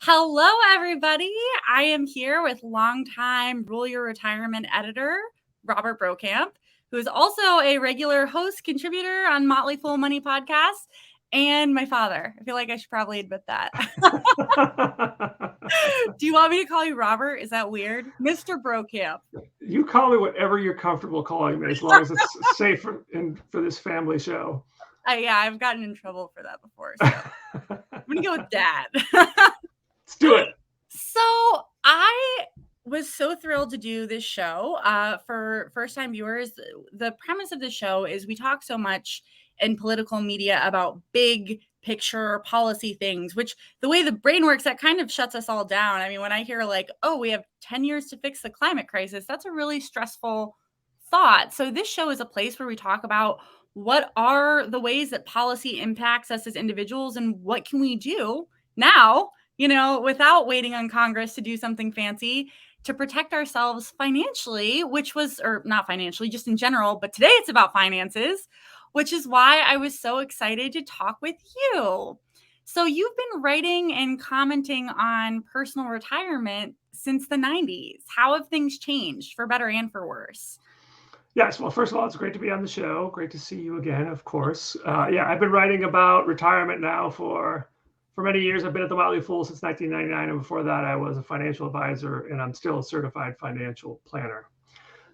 Hello, everybody. I am here with longtime Rule Your Retirement editor, Robert Brokamp, who is also a regular host contributor on Motley Fool Money podcast, and my father. I feel like I should probably admit that. Do you want me to call you Robert? Is that weird? Mr. Brokamp. You call me whatever you're comfortable calling me, as long as it's safe for this family show. Yeah, I've gotten in trouble for that before, so I'm going to go with Dad. Let's do it. So I was so thrilled to do this show. For first-time viewers, the premise of the show is we talk so much in political media about big picture policy things, which the way the brain works, that kind of shuts us all down. I mean, when I hear like, oh, we have 10 years to fix the climate crisis, that's a really stressful thought. So this show is a place where we talk about what are the ways that policy impacts us as individuals and what can we do now, without waiting on Congress to do something fancy to protect ourselves financially, or not financially, just in general. But today it's about finances, which is why I was so excited to talk with you. So you've been writing and commenting on personal retirement since the 90s. How have things changed for better and for worse? Yes. Well, first of all, it's great to be on the show. Great to see you again, of course. I've been writing about retirement now for many years. I've been at the Motley Fool since 1999. And before that, I was a financial advisor, and I'm still a certified financial planner.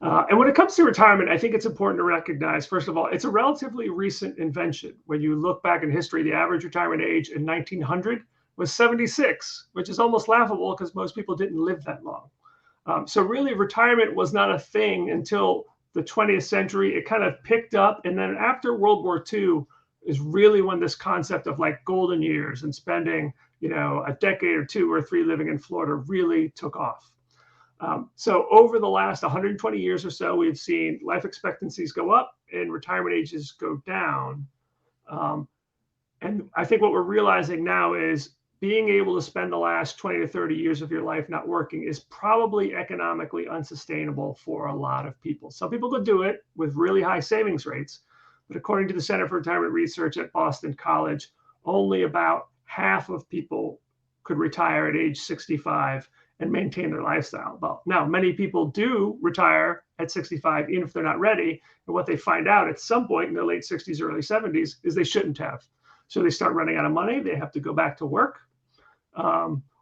And when it comes to retirement, I think it's important to recognize, first of all, it's a relatively recent invention. When you look back in history, the average retirement age in 1900 was 76, which is almost laughable because most people didn't live that long. So really, retirement was not a thing until the 20th century. It kind of picked up. And then after World War II is really when this concept of like golden years and spending, a decade or two or three living in Florida really took off. So over the last 120 years or so, we've seen life expectancies go up and retirement ages go down. And I think what we're realizing now is being able to spend the last 20 to 30 years of your life not working is probably economically unsustainable for a lot of people. Some people could do it with really high savings rates, but according to the Center for Retirement Research at Boston College, only about half of people could retire at age 65 and maintain their lifestyle. Well, now many people do retire at 65, even if they're not ready. And what they find out at some point in their late 60s, early 70s is they shouldn't have. So they start running out of money. They have to go back to work.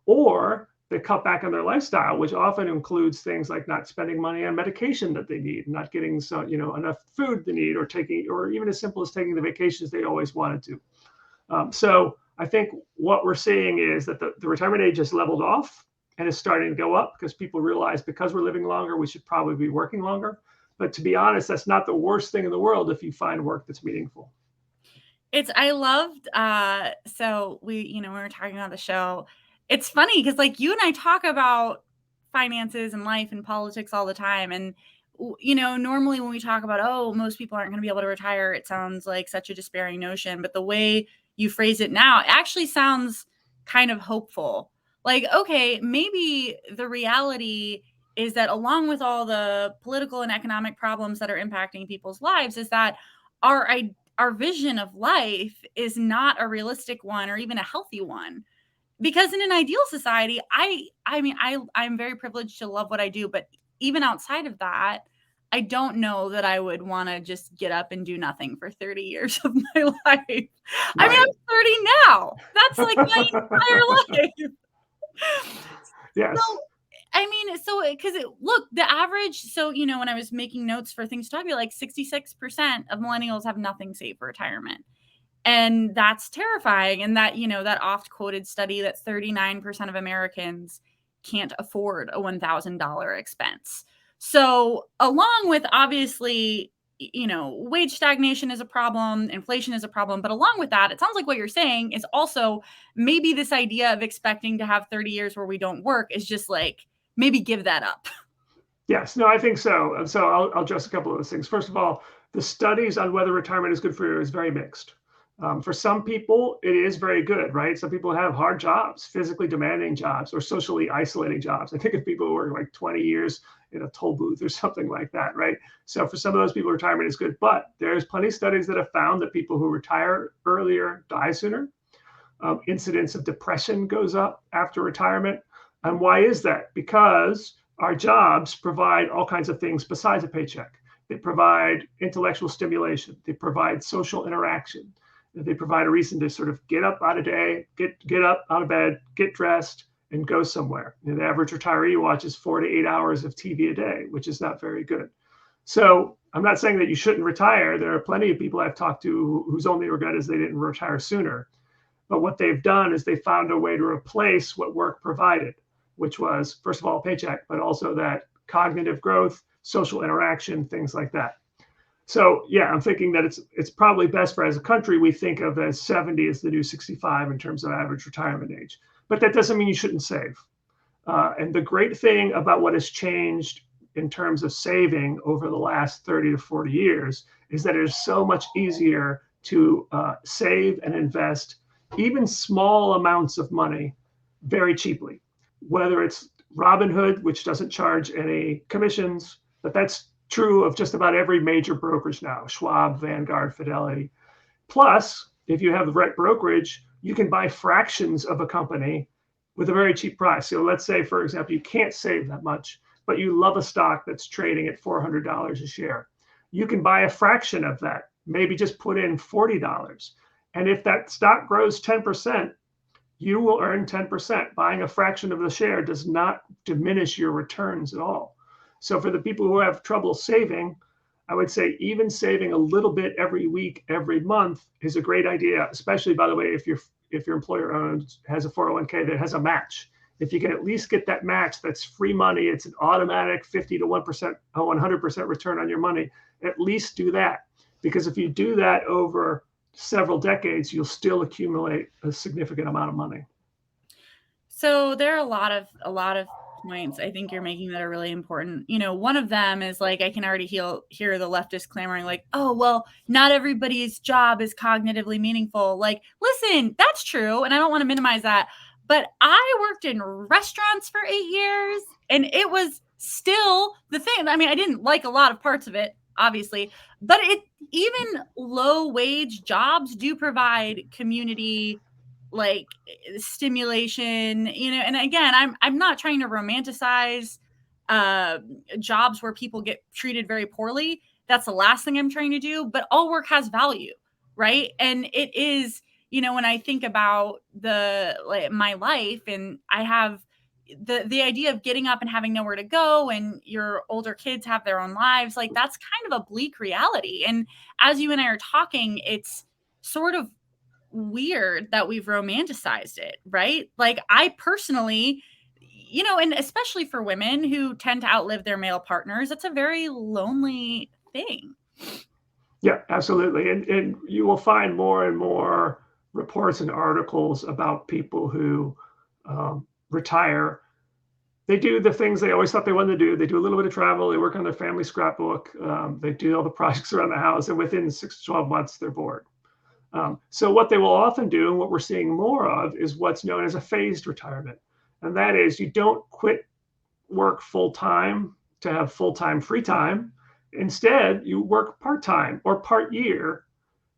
Or they cut back on their lifestyle, which often includes things like not spending money on medication that they need, not getting enough food they need, or even as simple as taking the vacations they always wanted to. So I think what we're seeing is that the retirement age has leveled off and is starting to go up because people realize because we're living longer, we should probably be working longer. But to be honest, that's not the worst thing in the world if you find work that's meaningful. I loved, so we were talking about the show. It's funny because like you and I talk about finances and life and politics all the time. And, normally when we talk about, oh, most people aren't going to be able to retire, it sounds like such a despairing notion. But the way you phrase it now, it actually sounds kind of hopeful. Like, okay, maybe the reality is that along with all the political and economic problems that are impacting people's lives is that our vision of life is not a realistic one or even a healthy one. Because in an ideal society, I'm very privileged to love what I do, but even outside of that, I don't know that I would want to just get up and do nothing for 30 years of my life. Right. I mean, I'm 30 now. That's like my entire life. Yes. Because look, the average, when I was making notes for things to talk about, like 66% of millennials have nothing saved for retirement. And that's terrifying. And that, that oft quoted study that 39% of Americans can't afford a $1,000 expense. So along with obviously, wage stagnation is a problem, inflation is a problem, but along with that, it sounds like what you're saying is also maybe this idea of expecting to have 30 years where we don't work is just like, maybe give that up. Yes, no, I think so. And so I'll address a couple of those things. First of all, the studies on whether retirement is good for you is very mixed. For some people, it is very good, right? Some people have hard jobs, physically demanding jobs, or socially isolating jobs. I think of people who work like 20 years in a toll booth or something like that, right? So for some of those people, retirement is good. But there's plenty of studies that have found that people who retire earlier die sooner. Incidence of depression goes up after retirement. And why is that? Because our jobs provide all kinds of things besides a paycheck. They provide intellectual stimulation. They provide social interaction. They provide a reason to sort of get up out of day, get up out of bed, get dressed, and go somewhere. The average retiree watches 4 to 8 hours of TV a day, which is not very good. So I'm not saying that you shouldn't retire. There are plenty of people I've talked to whose only regret is they didn't retire sooner. But what they've done is they found a way to replace what work provided, which was, first of all, a paycheck, but also that cognitive growth, social interaction, things like that. So yeah, I'm thinking that it's probably best for, as a country, we think of as 70 as the new 65 in terms of average retirement age. But that doesn't mean you shouldn't save. And the great thing about what has changed in terms of saving over the last 30 to 40 years is that it is so much easier to save and invest even small amounts of money very cheaply. Whether it's Robinhood, which doesn't charge any commissions, but that's true of just about every major brokerage now, Schwab, Vanguard, Fidelity. Plus, if you have the right brokerage, you can buy fractions of a company with a very cheap price. So let's say, for example, you can't save that much, but you love a stock that's trading at $400 a share. You can buy a fraction of that, maybe just put in $40. And if that stock grows 10%, you will earn 10%. Buying a fraction of the share does not diminish your returns at all. So for the people who have trouble saving, I would say even saving a little bit every week, every month is a great idea, especially, by the way, if your employer has a 401k that has a match. If you can at least get that match, that's free money. It's an automatic 50 to 1%, 100% return on your money. At least do that. Because if you do that over several decades, you'll still accumulate a significant amount of money. So there are a lot of points I think you're making that are really important. One of them is like, I can already hear the leftists clamoring like, oh, well, not everybody's job is cognitively meaningful. Like, listen, that's true. And I don't want to minimize that. But I worked in restaurants for 8 years and it was still the thing. I mean, I didn't like a lot of parts of it, obviously, but even low wage jobs do provide community like stimulation, and again, I'm not trying to romanticize jobs where people get treated very poorly. That's the last thing I'm trying to do, but all work has value, right? And it is, when I think about my life, and I have the idea of getting up and having nowhere to go, and your older kids have their own lives, like that's kind of a bleak reality. And as you and I are talking, it's sort of weird that we've romanticized it, right? Like I personally, and especially for women who tend to outlive their male partners, it's a very lonely thing. Yeah, absolutely. And you will find more and more reports and articles about people who retire. They do the things they always thought they wanted to do. They do a little bit of travel. They work on their family scrapbook. They do all the projects around the house. And within 6 to 12 months, they're bored. So what they will often do, and what we're seeing more of, is what's known as a phased retirement. And that is, you don't quit work full-time to have full-time free time. Instead, you work part-time or part-year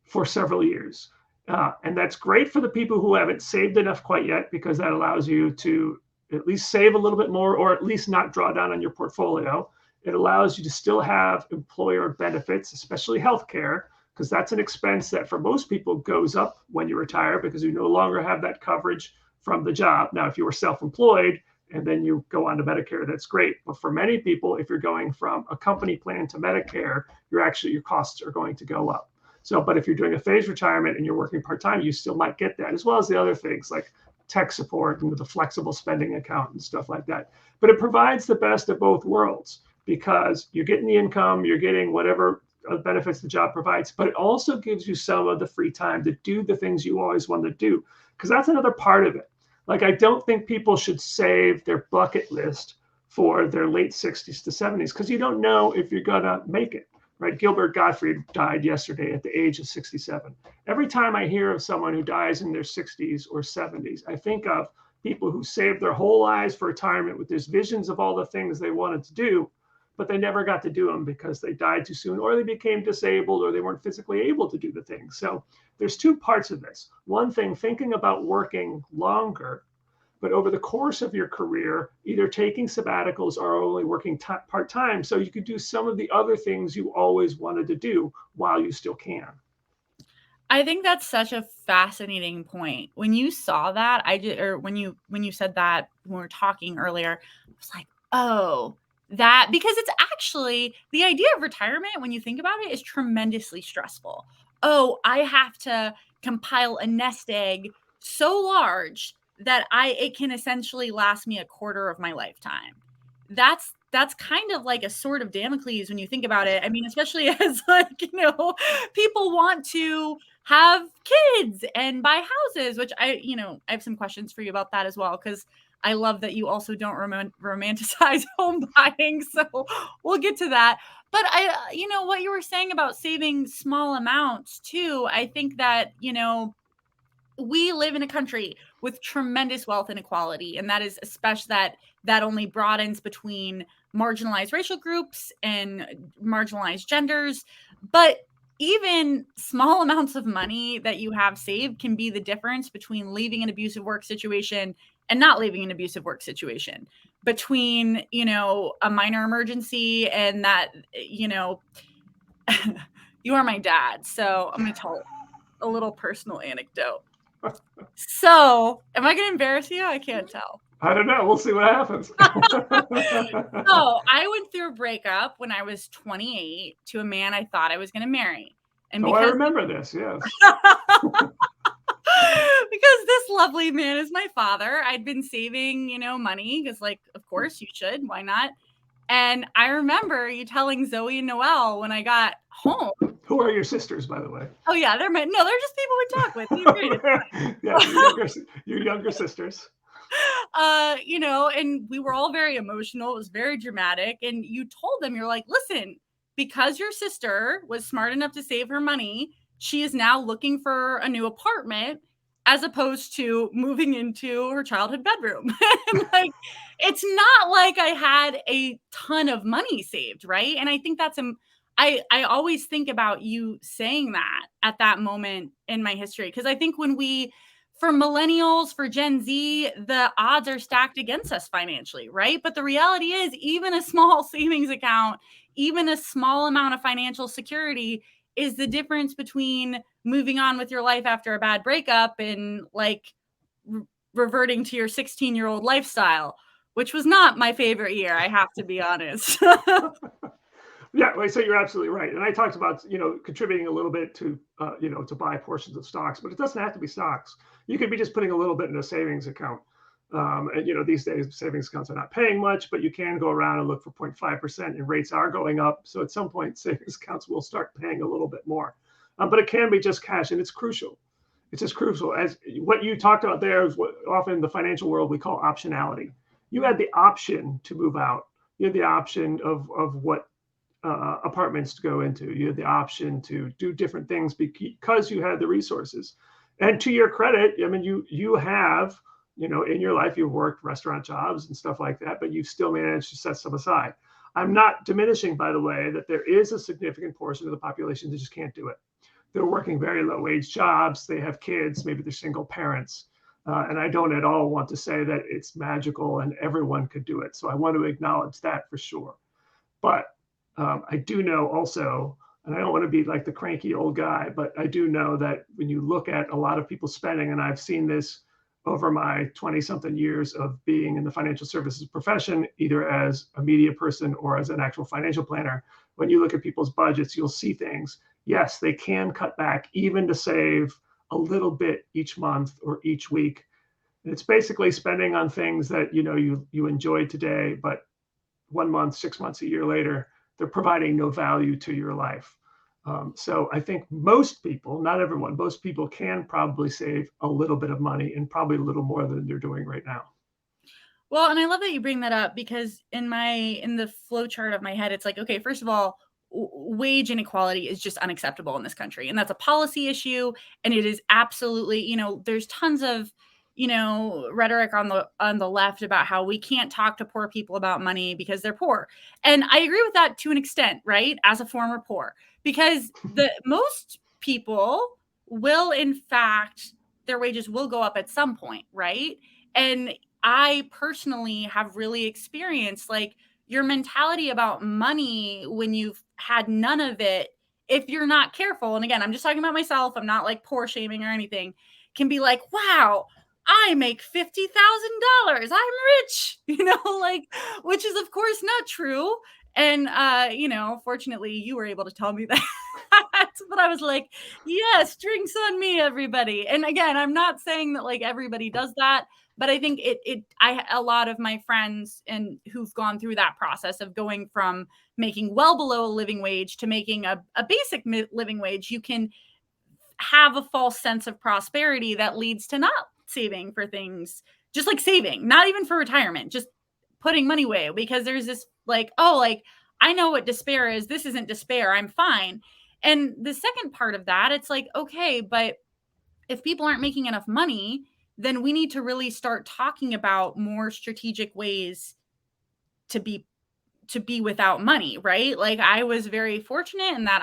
for several years. And that's great for the people who haven't saved enough quite yet, because that allows you to at least save a little bit more, or at least not draw down on your portfolio. It allows you to still have employer benefits, especially healthcare, because that's an expense that for most people goes up when you retire, because you no longer have that coverage from the job. Now, if you were self-employed and then you go on to Medicare, that's great. But for many people, if you're going from a company plan to Medicare, your costs are going to go up. So, but if you're doing a phased retirement and you're working part-time, you still might get that, as well as the other things like tech support and the flexible spending account and stuff like that. But it provides the best of both worlds, because you're getting the income, you're getting whatever benefits the job provides, but it also gives you some of the free time to do the things you always wanted to do, because that's another part of it. Like, I don't think people should save their bucket list for their late 60s to 70s, because you don't know if you're going to make it, right? Gilbert Gottfried died yesterday at the age of 67. Every time I hear of someone who dies in their 60s or 70s, I think of people who saved their whole lives for retirement with these visions of all the things they wanted to do, but they never got to do them because they died too soon, or they became disabled, or they weren't physically able to do the things. So there's two parts of this. One thing, thinking about working longer, but over the course of your career, either taking sabbaticals or only working part-time, so you could do some of the other things you always wanted to do while you still can. I think that's such a fascinating point. When you saw that, or when you said that when we were talking earlier, I was like, oh, that, because it's actually the idea of retirement, when you think about it, is tremendously stressful. Oh, I have to compile a nest egg so large that it can essentially last me a quarter of my lifetime. That's kind of like a sword of Damocles when you think about it. I mean, especially as like, people want to have kids and buy houses, which I have some questions for you about that as well, because I love that you also don't romanticize home buying. So we'll get to that. But what you were saying about saving small amounts too, I think that, we live in a country with tremendous wealth inequality, and that is especially that only broadens between marginalized racial groups and marginalized genders. But even small amounts of money that you have saved can be the difference between leaving an abusive work situation and not leaving an abusive work situation, between, a minor emergency and that, you are my dad. So I'm going to tell a little personal anecdote. So, am I going to embarrass you? I can't tell. I don't know. We'll see what happens. So, I went through a breakup when I was 28 to a man I thought I was going to marry. And I remember this, yes. Because this lovely man is my father, I'd been saving, money because, like, of course you should. Why not? And I remember you telling Zoe and Noelle when I got home. Who are your sisters, by the way? Oh, yeah, they're just people we talk with. Yeah, your younger sisters. And we were all very emotional. It was very dramatic. And you told them, you're like, listen, because your sister was smart enough to save her money, she is now looking for a new apartment as opposed to moving into her childhood bedroom. And like, it's not like I had a ton of money saved, right? And I think that's I always think about you saying that at that moment in my history, because I think for millennials, for Gen Z, the odds are stacked against us financially, right? But the reality is, even a small savings account, even a small amount of financial security is the difference between moving on with your life after a bad breakup and like reverting to your 16-year-old lifestyle, which was not my favorite year, I have to be honest. Yeah, so you're absolutely right. And I talked about, contributing a little bit to, to buy portions of stocks, but it doesn't have to be stocks. You could be just putting a little bit in a savings account. And, these days savings accounts are not paying much, but you can go around and look for 0.5% and rates are going up. So at some point, savings accounts will start paying a little bit more. But it can be just cash, and it's crucial. It's just crucial. As what you talked about there is what often in the financial world we call optionality. You had the option to move out. You had the option of what apartments to go into. You had the option to do different things because you had the resources. And to your credit, I mean, you have, in your life, you've worked restaurant jobs and stuff like that, but you've still managed to set some aside. I'm not diminishing, by the way, that there is a significant portion of the population that just can't do it. They're working very low wage jobs. They have kids. Maybe they're single parents. And I don't at all want to say that it's magical and everyone could do it. So I want to acknowledge that for sure. But I do know also, and I don't want to be like the cranky old guy, but I do know that when you look at a lot of people spending, and I've seen this over my 20-something years of being in the financial services profession, either as a media person or as an actual financial planner, when you look at people's budgets, you'll see things. Yes, they can cut back even to save a little bit each month or each week. And it's basically spending on things that you enjoy today, but 1 month, 6 months, a year later, they're providing no value to your life. So I think most people, not everyone, most people can probably save a little bit of money, and probably a little more than they're doing right now. Well, and I love that you bring that up, because in the flow chart of my head, it's like, okay, first of all, wage inequality is just unacceptable in this country. And that's a policy issue. And it is absolutely, there's tons of rhetoric on the left about how we can't talk to poor people about money because they're poor. And I agree with that to an extent, right? As a former poor, because the most people will, in fact, their wages will go up at some point, right? And I personally have really experienced like your mentality about money when you've had none of it, if you're not careful, and again, I'm just talking about myself, I'm not like poor shaming or anything, can be like, wow, I make $50,000. I'm rich, like, which is of course not true. And, fortunately you were able to tell me that. But I was like, yes, drinks on me, everybody. And again, I'm not saying that like everybody does that, but I think a lot of my friends and who've gone through that process of going from making well below a living wage to making a basic living wage, you can have a false sense of prosperity that leads to not saving for things, just like saving, not even for retirement, just putting money away, because there's this like, oh, like I know what despair is. This isn't despair. I'm fine. And the second part of that, it's like, okay, but if people aren't making enough money, then we need to really start talking about more strategic ways to be without money, right? Like I was very fortunate in that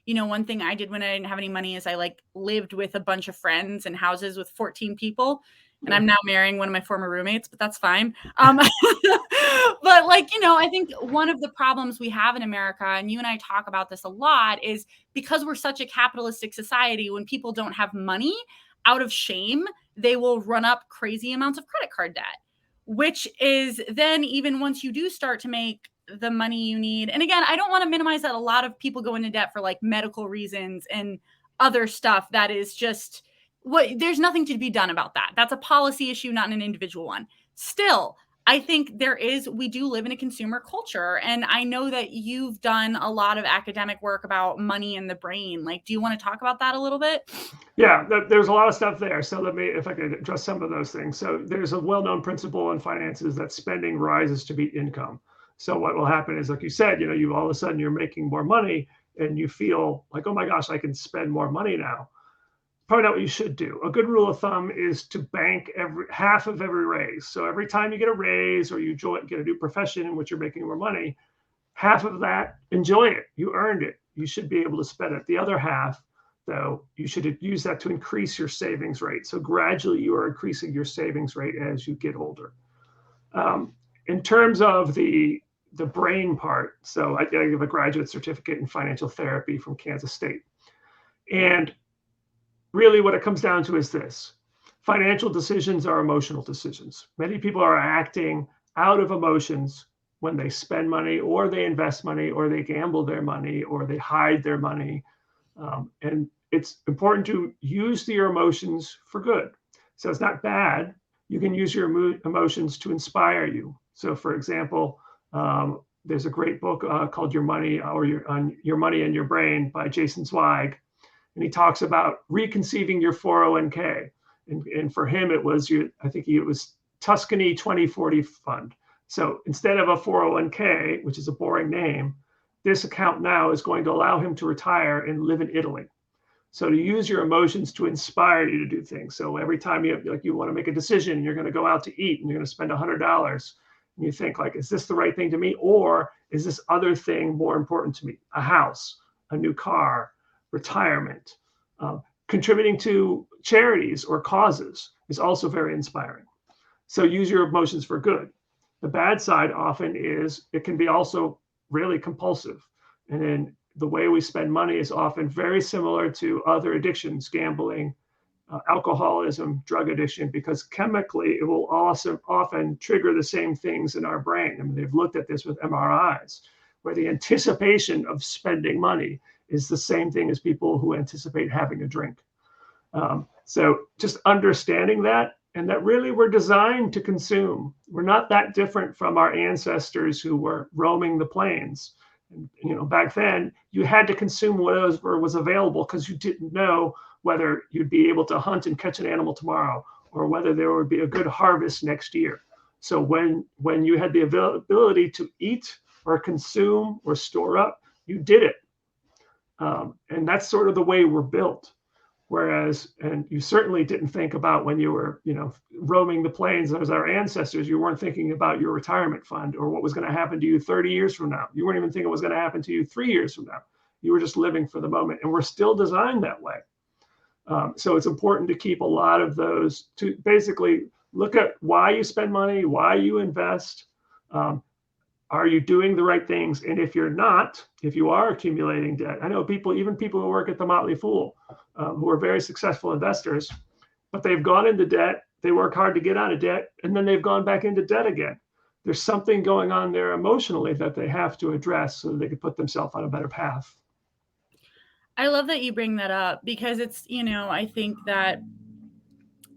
one thing I did when I didn't have any money is I like lived with a bunch of friends in houses with 14 people. And I'm now marrying one of my former roommates, but that's fine. But like, I think one of the problems we have in America, and you and I talk about this a lot, is because we're such a capitalistic society, when people don't have money, out of shame, they will run up crazy amounts of credit card debt, which is then, even once you do start to make the money you need. And again, I don't want to minimize that a lot of people go into debt for like medical reasons and other stuff that is just there's nothing to be done about that. That's a policy issue, not an individual one. Still, I think we do live in a consumer culture. And I know that you've done a lot of academic work about money and the brain. Like, do you want to talk about that a little bit? Yeah, there's a lot of stuff there. So if I could address some of those things. So there's a well-known principle in finances that spending rises to beat income. So what will happen is, like you said, you all of a sudden you're making more money and you feel like, oh my gosh, I can spend more money now. Probably not what you should do. A good rule of thumb is to bank half of every raise. So every time you get a raise or you get a new profession in which you're making more money, half of that, enjoy it. You earned it. You should be able to spend it. The other half, though, you should use that to increase your savings rate. So gradually you are increasing your savings rate as you get older. In terms of the brain part, so I have a graduate certificate in financial therapy from Kansas State. And really what it comes down to is this: financial decisions are emotional decisions. Many people are acting out of emotions when they spend money or they invest money or they gamble their money or they hide their money. And it's important to use your emotions for good. So it's not bad. You can use your emotions to inspire you. So for example, there's a great book called Your Money Your Money and Your Brain by Jason Zweig. And he talks about reconceiving your 401k. And for him, it was, I think it was Tuscany 2040 Fund. So instead of a 401k, which is a boring name, this account now is going to allow him to retire and live in Italy. So to use your emotions to inspire you to do things. So every time you want to make a decision, you're going to go out to eat and you're going to spend $100. And you think like, is this the right thing to me? Or is this other thing more important to me? A house, a new car, retirement, contributing to charities or causes is also very inspiring. So use your emotions for good. The bad side often is it can be also really compulsive. And then the way we spend money is often very similar to other addictions, gambling, alcoholism, drug addiction, because chemically it will also often trigger the same things in our brain. I mean, they've looked at this with MRIs, where the anticipation of spending money is the same thing as people who anticipate having a drink. So just understanding that, and that really we're designed to consume. We're not that different from our ancestors who were roaming the plains. And, back then you had to consume whatever was available because you didn't know whether you'd be able to hunt and catch an animal tomorrow or whether there would be a good harvest next year. So when you had the ability to eat or consume or store up, you did it. And that's sort of the way we're built. Whereas, and you certainly didn't think about when you were, roaming the plains as our ancestors, you weren't thinking about your retirement fund or what was going to happen to you 30 years from now. You weren't even thinking what was going to happen to you 3 years from now. You were just living for the moment. And we're still designed that way. So it's important to keep a lot of those, to basically look at why you spend money, why you invest. Are you doing the right things? And if you're not, if you are accumulating debt, I know people, even people who work at the Motley Fool, who are very successful investors, but they've gone into debt, they work hard to get out of debt, and then they've gone back into debt again. There's something going on there emotionally that they have to address so that they can put themselves on a better path. I love that you bring that up because it's, I think that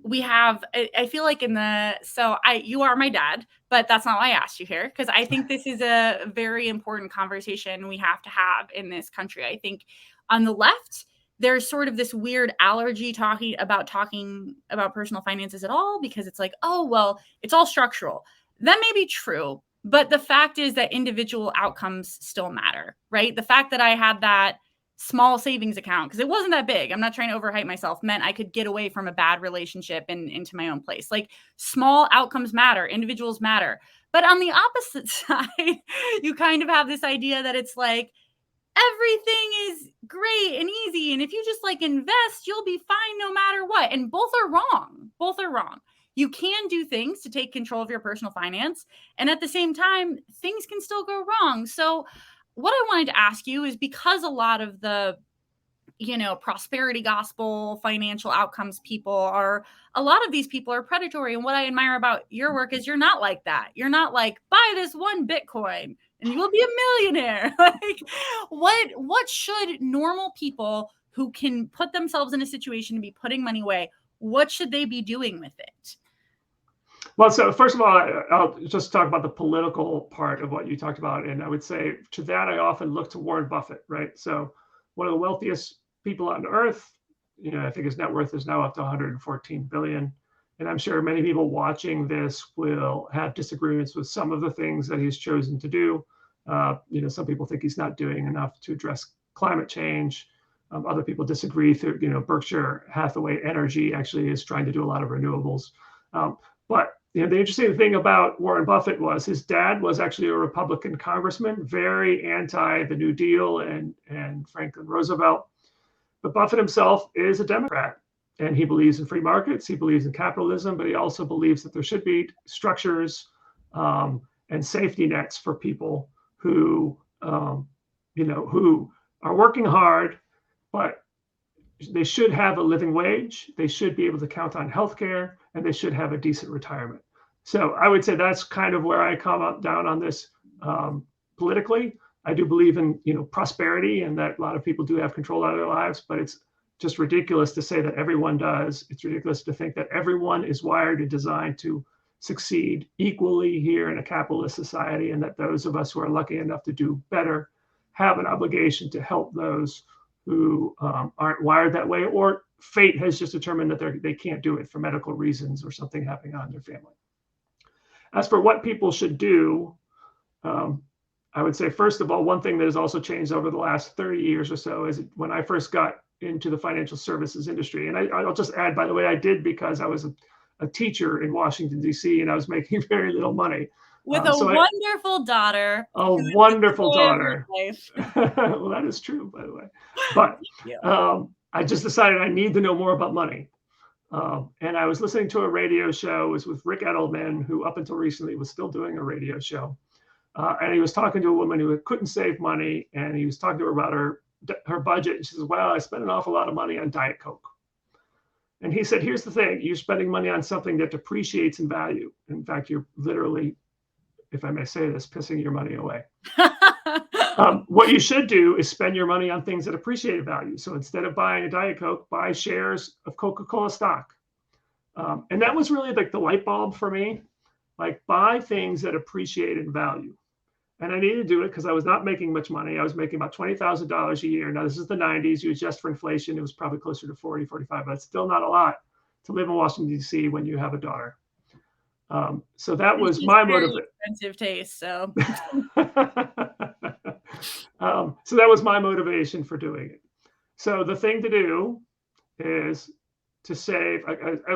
we have, I feel like you are my dad, but that's not why I asked you here, because I think this is a very important conversation we have to have in this country. I think on the left, there's sort of this weird allergy talking about personal finances at all, because it's like, oh, well, it's all structural. That may be true, but the fact is that individual outcomes still matter, right? The fact that I had that small savings account, because it wasn't that big, I'm not trying to overhype myself, meant I could get away from a bad relationship and into my own place. Like, small outcomes matter, individuals matter. But on the opposite side, you kind of have this idea that it's like everything is great and easy, and if you just like invest, you'll be fine no matter what. And both are wrong. Both are wrong. You can do things to take control of your personal finance, and at the same time, things can still go wrong. So what I wanted to ask you is, because a lot of the, prosperity gospel, financial outcomes a lot of these people are predatory. And what I admire about your work is you're not like that. You're not like, buy this one Bitcoin and you will be a millionaire. Like, what should normal people who can put themselves in a situation to be putting money away, what should they be doing with it? Well, so first of all, I'll just talk about the political part of what you talked about. And I would say to that, I often look to Warren Buffett, right? So one of the wealthiest people on earth, I think his net worth is now up to 114 billion. And I'm sure many people watching this will have disagreements with some of the things that he's chosen to do. Some people think he's not doing enough to address climate change. Other people disagree. Berkshire Hathaway Energy actually is trying to do a lot of renewables. But the interesting thing about Warren Buffett was his dad was actually a Republican congressman, very anti the New Deal and Franklin Roosevelt. But Buffett himself is a Democrat, and he believes in free markets. He believes in capitalism, but he also believes that there should be structures and safety nets for people who, who are working hard, but they should have a living wage. They should be able to count on healthcare, and they should have a decent retirement. So I would say that's kind of where I come down on this politically. I do believe in prosperity, and that a lot of people do have control of their lives, but it's just ridiculous to say that everyone does. It's ridiculous to think that everyone is wired and designed to succeed equally here in a capitalist society, and that those of us who are lucky enough to do better have an obligation to help those who aren't wired that way, or fate has just determined that they can't do it for medical reasons or something happening on their family. As for what people should do, I would say, first of all, one thing that has also changed over the last 30 years or so is when I first got into the financial services industry. And I'll just add, by the way, I did because I was a teacher in Washington, D.C., and I was making very little money. With a wonderful daughter. A wonderful daughter. Well, that is true, by the way. But I just decided I need to know more about money. And I was listening to a radio show. It was with Rick Edelman, who up until recently was still doing a radio show. And he was talking to a woman who couldn't save money. And he was talking to her about her budget. And she says, well, I spent an awful lot of money on Diet Coke. And he said, here's the thing. You're spending money on something that depreciates in value. In fact, you're literally, if I may say this, pissing your money away. What you should do is spend your money on things that appreciate in value. So instead of buying a Diet Coke, buy shares of Coca-Cola stock. And that was really like the light bulb for me. Like, buy things that appreciate in value. And I needed to do it because I was not making much money. I was making about $20,000 a year. Now, this is the 90s. You adjust for inflation. It was probably closer to 40, 45, but it's still not a lot to live in Washington, D.C. when you have a daughter. So that was my motivation. Expensive taste, so. So that was my motivation for doing it. So the thing to do is to save.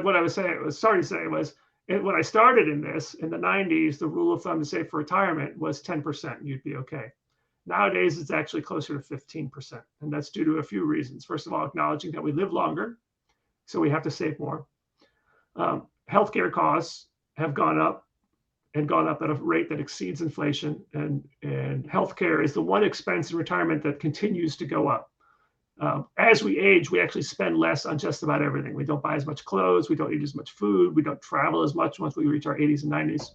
What I was starting to say was, when I started in this in the 90s, the rule of thumb to save for retirement was 10%. You'd be okay. Nowadays, it's actually closer to 15%. And that's due to a few reasons. First of all, acknowledging that we live longer, so we have to save more. Healthcare costs have gone up at a rate that exceeds inflation. And healthcare is the one expense in retirement that continues to go up. As we age, we actually spend less on just about everything. We don't buy as much clothes. We don't eat as much food. We don't travel as much once we reach our 80s and 90s.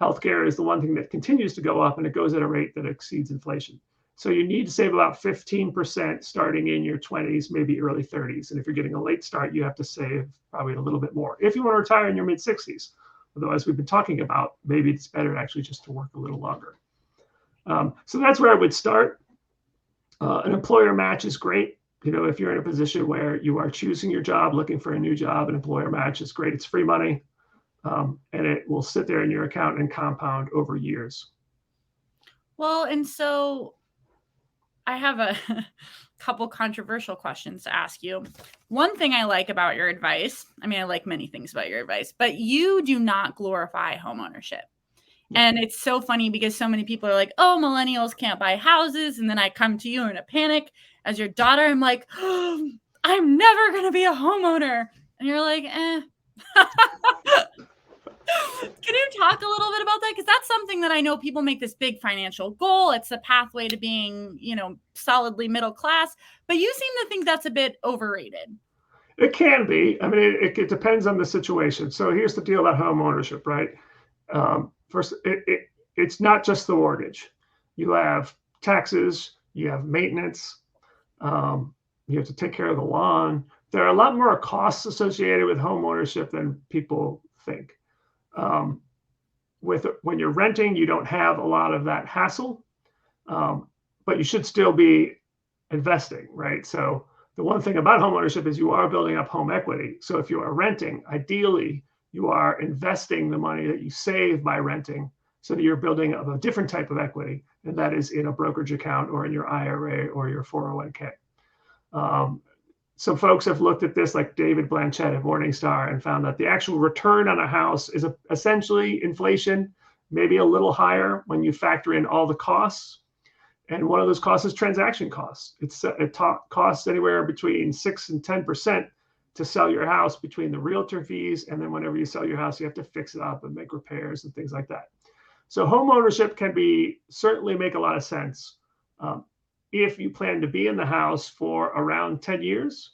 Healthcare is the one thing that continues to go up, and it goes at a rate that exceeds inflation. So you need to save about 15% starting in your 20s, maybe early 30s. And if you're getting a late start, you have to save probably a little bit more if you want to retire in your mid 60s. Although, as we've been talking about, maybe it's better actually just to work a little longer. So that's where I would start. An employer match is great. If you're in a position where you are choosing your job, looking for a new job, an employer match is great. It's free money, and it will sit there in your account and compound over years. Well, and so I have a couple controversial questions to ask you. One thing I like about your advice, I mean, I like many things about your advice, but you do not glorify homeownership. And it's so funny because so many people are like, oh, millennials can't buy houses. And then I come to you in a panic as your daughter. I'm like, oh, I'm never going to be a homeowner. And you're like, eh. Can you talk a little bit about that? Because that's something that I know people make this big financial goal. It's the pathway to being, solidly middle class. But you seem to think that's a bit overrated. It can be. I mean, it depends on the situation. So here's the deal about home ownership, right? First, it's not just the mortgage. You have taxes, you have maintenance, you have to take care of the lawn. There are a lot more costs associated with home ownership than people think. When you're renting, you don't have a lot of that hassle, but you should still be investing, right? So the one thing about home ownership is you are building up home equity. So if you are renting, ideally, you are investing the money that you save by renting so that you're building up a different type of equity, and that is in a brokerage account or in your IRA or your 401k. Some folks have looked at this, like David Blanchett at Morningstar, and found that the actual return on a house is essentially inflation, maybe a little higher when you factor in all the costs. And one of those costs is transaction costs. It costs anywhere between 6 and 10% to sell your house between the realtor fees, and then whenever you sell your house, you have to fix it up and make repairs and things like that. So home ownership can certainly make a lot of sense if you plan to be in the house for around 10 years.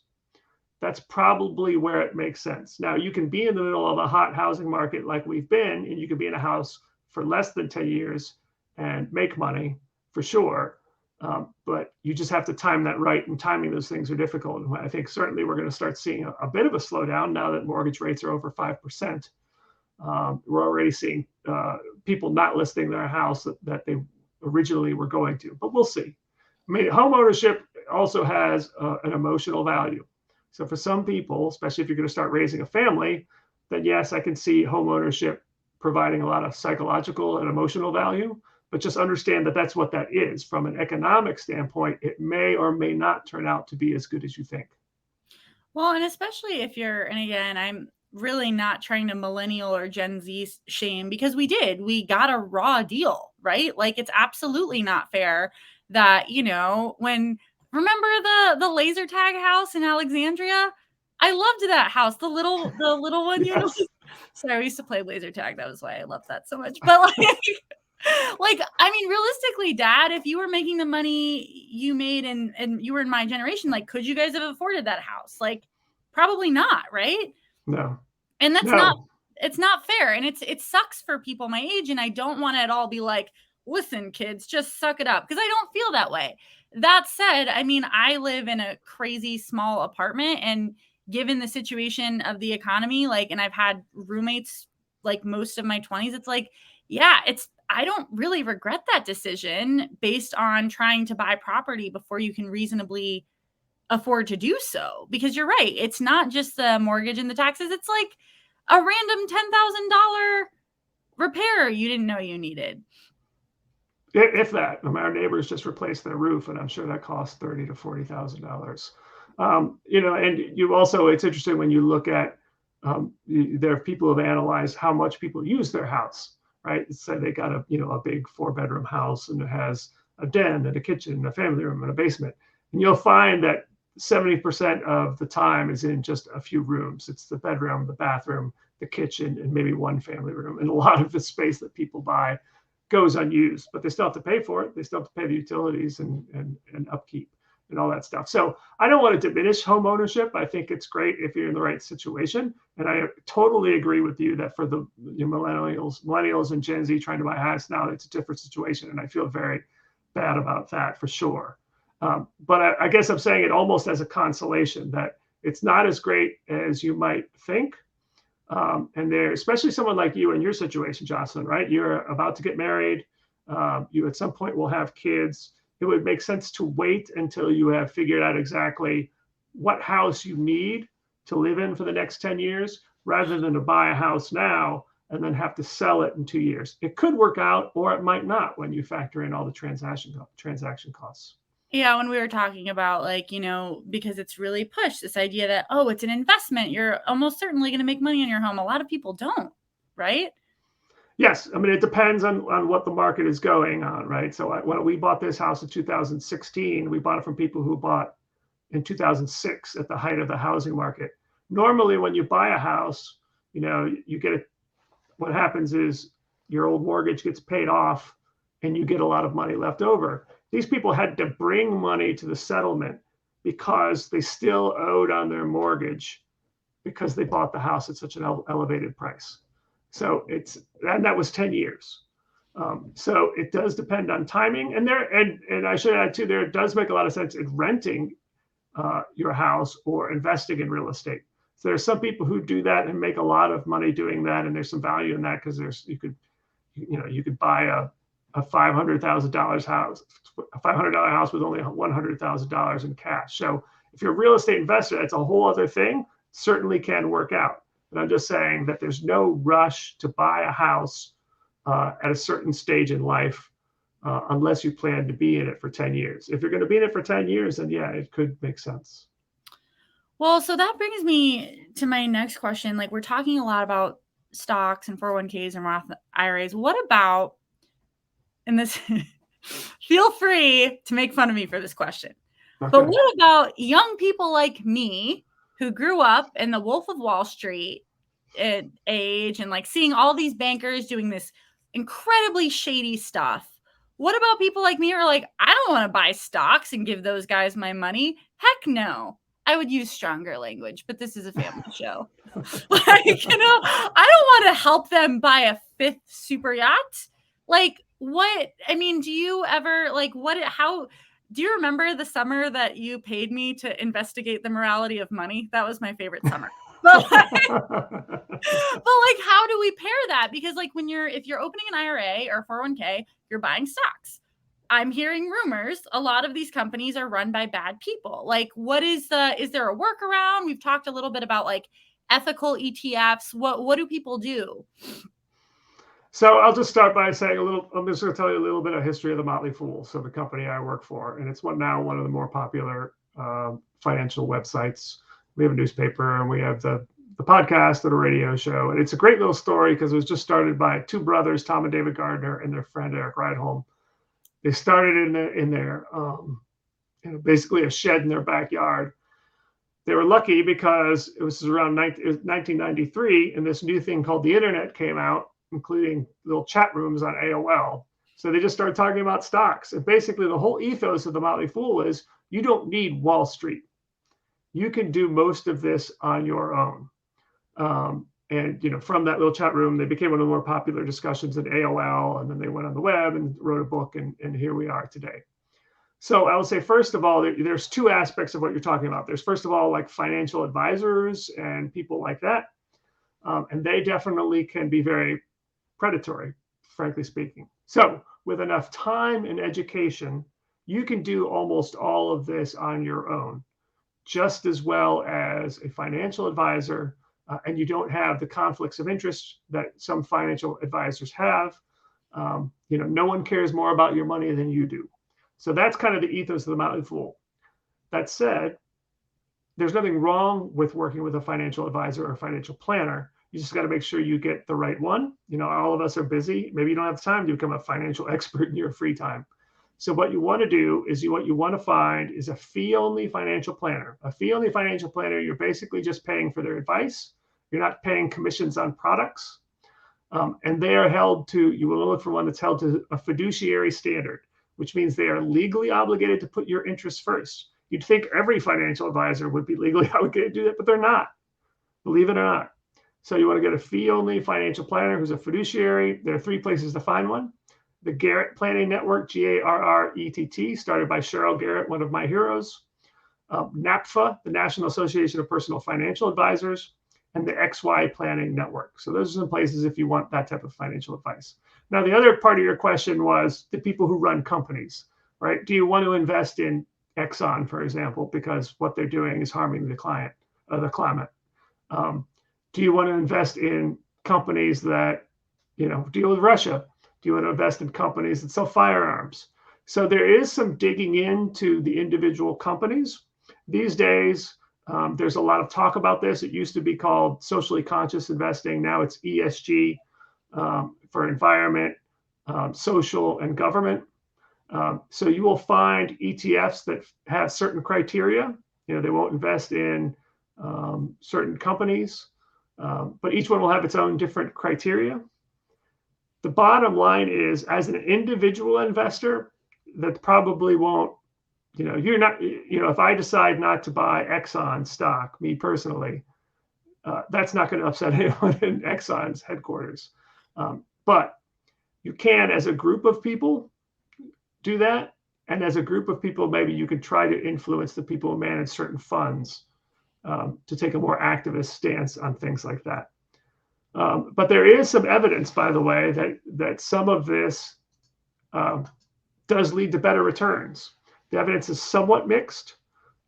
That's probably where it makes sense. Now, you can be in the middle of a hot housing market like we've been, and you can be in a house for less than 10 years and make money for sure. But you just have to time that right, and timing those things are difficult. And I think certainly we're going to start seeing a bit of a slowdown now that mortgage rates are over 5%. We're already seeing people not listing their house that they originally were going to, but we'll see. I mean, home ownership also has an emotional value. So for some people, especially if you're going to start raising a family, then yes, I can see home ownership providing a lot of psychological and emotional value. But just understand that that's what that is. From an economic standpoint, it may or may not turn out to be as good as you think. Well, and especially if and again, I'm really not trying to millennial or Gen Z shame, because we got a raw deal, right? Like, it's absolutely not fair that, remember the laser tag house in Alexandria? I loved that house. The little one, Yes. Sorry, we used to play laser tag. That was why I loved that so much. But I mean, realistically, Dad, if you were making the money you made and you were in my generation, like, could you guys have afforded that house? Like, probably not, right? No. And it's not fair. And it sucks for people my age. And I don't want to at all be like, listen, kids, just suck it up, because I don't feel that way. That said, I mean, I live in a crazy small apartment, and given the situation of the economy, and I've had roommates like most of my 20s, it's like, yeah, I don't really regret that decision based on trying to buy property before you can reasonably afford to do so. Because you're right, it's not just the mortgage and the taxes. It's like a random $10,000 repair you didn't know you needed. If that. Our neighbors just replaced their roof, and I'm sure that cost $30,000 to $40,000. And you also, it's interesting when you look at, there are people who have analyzed how much people use their house, right? Say they got a big 4-bedroom house and it has a den and a kitchen, a family room and a basement. And you'll find that 70% of the time is in just a few rooms. It's the bedroom, the bathroom, the kitchen, and maybe one family room. And a lot of the space that people buy goes unused, but they still have to pay for it. They still have to pay the utilities and upkeep and all that stuff. So I don't want to diminish home ownership. I think it's great if you're in the right situation. And I totally agree with you that for the millennials and Gen Z trying to buy a house now, it's a different situation. And I feel very bad about that for sure. But I guess I'm saying it almost as a consolation that it's not as great as you might think. And there, especially someone like you in your situation, Jocelyn, right? You're about to get married. You at some point will have kids. It would make sense to wait until you have figured out exactly what house you need to live in for the next 10 years, rather than to buy a house now and then have to sell it in 2 years. It could work out, or it might not when you factor in all the transaction costs. Yeah, when we were talking about, like, because it's really pushed this idea that, oh, it's an investment, you're almost certainly going to make money on your home. A lot of people don't, right? Yes, I mean, it depends on what the market is going on, right? So when we bought this house in 2016, we bought it from people who bought in 2006 at the height of the housing market. Normally, when you buy a house, you get it. What happens is your old mortgage gets paid off, and you get a lot of money left over. These people had to bring money to the settlement because they still owed on their mortgage because they bought the house at such an elevated price. So and that was 10 years. So it does depend on timing. And I should add too, there does make a lot of sense in renting your house or investing in real estate. So there's some people who do that and make a lot of money doing that, and there's some value in that because you could buy a $500,000 house, a $500 house with only $100,000 in cash. So if you're a real estate investor, that's a whole other thing. Certainly can work out. But I'm just saying that there's no rush to buy a house at a certain stage in life unless you plan to be in it for 10 years. If you're going to be in it for 10 years, then yeah, it could make sense. Well, so that brings me to my next question. Like, we're talking a lot about stocks and 401ks and Roth IRAs. What about, and this, feel free to make fun of me for this question, okay, but what about young people like me who grew up in the Wolf of Wall Street age and like seeing all these bankers doing this incredibly shady stuff? What about people like me who are like, I don't want to buy stocks and give those guys my money? Heck no. I would use stronger language, but this is a family show. Like, I don't want to help them buy a 5th super yacht. Like, do you ever, like, do you remember the summer that you paid me to investigate the morality of money? That was my favorite summer. But how do we pair that? Because like if you're opening an IRA or 401k, you're buying stocks. I'm hearing rumors a lot of these companies are run by bad people. Like, is there a workaround? We've talked a little bit about like ethical ETFs. What do people do? So I'll just start by saying I'm just going to tell you a little bit of history of the Motley Fool, so the company I work for, and it's one of the more popular financial websites. We have a newspaper and we have the podcast and a radio show, and it's a great little story because it was just started by 2 brothers, Tom and David Gardner, and their friend Eric Rydholm. They started in their basically a shed in their backyard. They were lucky because it was around 1993, and this new thing called the internet came out, including little chat rooms on AOL. So they just started talking about stocks. And basically the whole ethos of the Motley Fool is you don't need Wall Street. You can do most of this on your own. And from that little chat room, they became one of the more popular discussions in AOL, and then they went on the web and wrote a book, and here we are today. So I will say, first of all, there's 2 aspects of what you're talking about. There's, first of all, like financial advisors and people like that. And they definitely can be very predatory, frankly speaking. So with enough time and education, you can do almost all of this on your own, just as well as a financial advisor. And you don't have the conflicts of interest that some financial advisors have. No one cares more about your money than you do. So that's kind of the ethos of the Motley Fool. That said, there's nothing wrong with working with a financial advisor or a financial planner. You just got to make sure you get the right one. All of us are busy. Maybe you don't have time to become a financial expert in your free time. So what you want to do is what you want to find is a fee-only financial planner. A fee-only financial planner, you're basically just paying for their advice. You're not paying commissions on products. And they are held to, you will look for one that's held to a fiduciary standard, which means they are legally obligated to put your interests first. You'd think every financial advisor would be legally obligated to do that, but they're not, believe it or not. So you want to get a fee-only financial planner who's a fiduciary. There are 3 places to find one. The Garrett Planning Network, Garrett, started by Cheryl Garrett, one of my heroes. NAPFA, the National Association of Personal Financial Advisors, and the XY Planning Network. So those are some places if you want that type of financial advice. Now, the other part of your question was the people who run companies, right? Do you want to invest in Exxon, for example, because what they're doing is harming the climate? Do you want to invest in companies that, deal with Russia? Do you want to invest in companies that sell firearms? So there is some digging into the individual companies. These days, there's a lot of talk about this. It used to be called socially conscious investing. Now it's ESG for environment, social, and government. So you will find ETFs that have certain criteria. They won't invest in certain companies, but each one will have its own different criteria. The bottom line is, as an individual investor, that probably won't, you're not, if I decide not to buy Exxon stock, me personally, that's not going to upset anyone in Exxon's headquarters. But you can, as a group of people, do that. And as a group of people, maybe you could try to influence the people who manage certain funds to take a more activist stance on things like that. But there is some evidence, by the way, that some of this does lead to better returns. The evidence is somewhat mixed,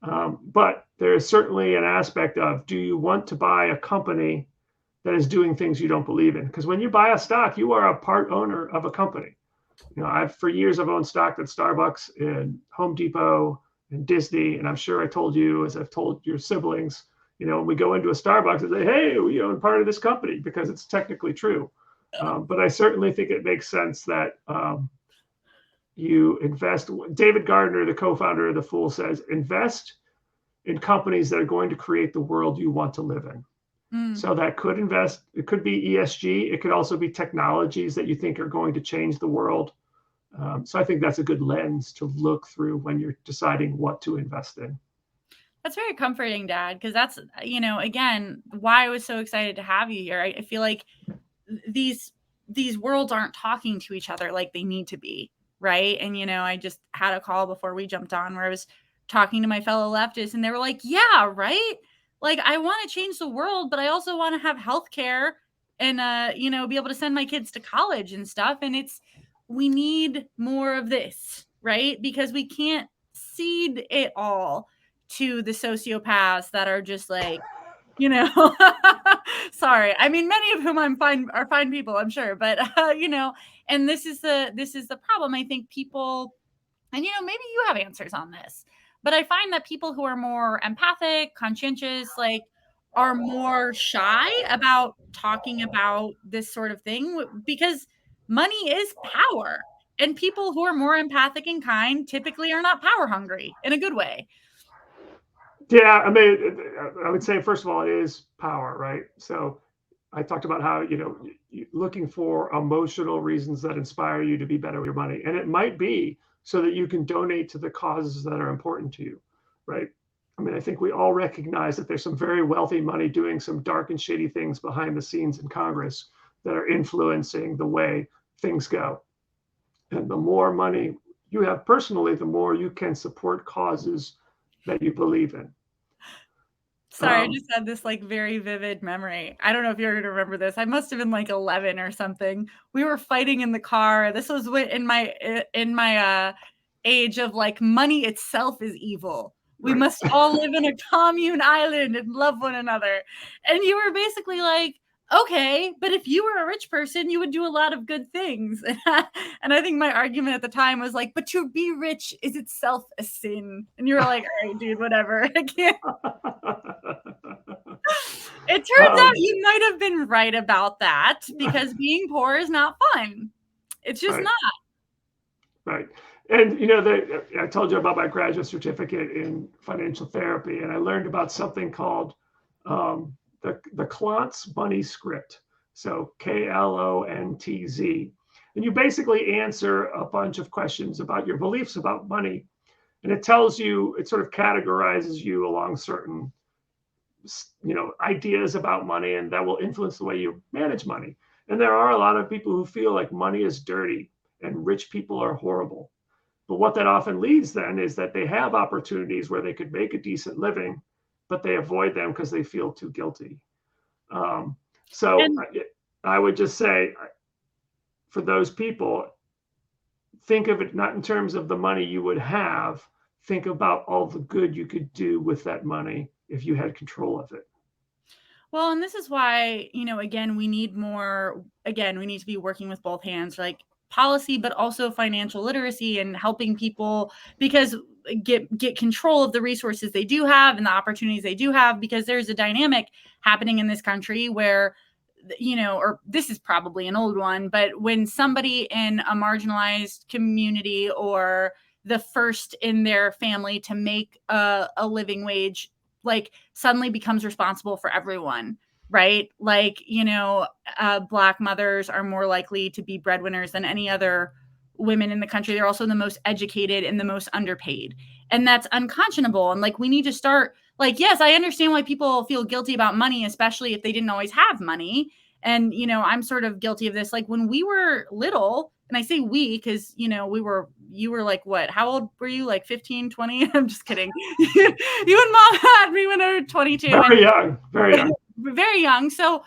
but there is certainly an aspect of, do you want to buy a company that is doing things you don't believe in? Because when you buy a stock, you are a part owner of a company. For years, I've owned stock at Starbucks and Home Depot and Disney, and I'm sure I told you, as I've told your siblings, when we go into a Starbucks and say, hey, we own part of this company, because it's technically true. But I certainly think it makes sense that you invest. David Gardner, the co-founder of The Fool, says, invest in companies that are going to create the world you want to live in. So that it could be ESG. It could also be technologies that you think are going to change the world. So I think that's a good lens to look through when you're deciding what to invest in. That's very comforting, Dad, because that's, again, why I was so excited to have you here. I feel like these worlds aren't talking to each other like they need to be, right? And, I just had a call before we jumped on where I was talking to my fellow leftists, and they were like, yeah, right? Like, I want to change the world, but I also want to have healthcare and, be able to send my kids to college and stuff. And we need more of this, right? Because we can't cede it all to the sociopaths that are just like, sorry. I mean, many of whom are fine people, I'm sure, but, and this is the problem. I think people, and, maybe you have answers on this, but I find that people who are more empathic, conscientious, are more shy about talking about this sort of thing, because money is power, and people who are more empathic and kind typically are not power hungry in a good way. Yeah, I mean, I would say, first of all, it is power, right? So I talked about how, looking for emotional reasons that inspire you to be better with your money. And it might be so that you can donate to the causes that are important to you, right? I mean, I think we all recognize that there's some very wealthy money doing some dark and shady things behind the scenes in Congress that are influencing the way things go. And the more money you have personally, the more you can support causes that you believe in. Sorry, I just had this very vivid memory. I don't know if you're going to remember this. I must have been 11 or something. We were fighting in the car. This was in my age of money itself is evil. We Right. must all live in a commune island and love one another. And you were basically like, okay, but if you were a rich person, you would do a lot of good things. And I think my argument at the time was like, but to be rich is itself a sin. And you were like, all right, dude, whatever. I can't. It turns out you might have been right about that, because being poor is not fun. It's just right. not. Right. And you know, I told you about my graduate certificate in financial therapy, and I learned about something called the Klotz money script. So KLONTZ. And you basically answer a bunch of questions about your beliefs about money. And it tells you, it sort of categorizes you along certain, you know, ideas about money, and that will influence the way you manage money. And there are a lot of people who feel like money is dirty and rich people are horrible. But what that often leads then is that they have opportunities where they could make a decent living, but they avoid them because they feel too guilty. So And I would just say, for those people, think of it not in terms of the money you would have, think about all the good you could do with that money if you had control of it. well, and this is why, you know, again, we need to be working with both hands, like policy, but also financial literacy and helping people, because get control of the resources they do have and the opportunities they do have, because there's a dynamic happening in this country where, you know, or this is probably an old one, but when somebody in a marginalized community or the first in their family to make a living wage, like suddenly becomes responsible for everyone, right? Like, you know, Black mothers are more likely to be breadwinners than any other women in the country. They're also the most educated and the most underpaid. And that's unconscionable. And like, we need to start, like, yes, I understand why people feel guilty about money, especially if they didn't always have money. And, you know, I'm sort of guilty of this. Like when we were little, and I say we, because, you know, you were like, what, how old were you? Like 15, 20? I'm just kidding. You and mom had me when I was 22. Very young, very young. Very young. So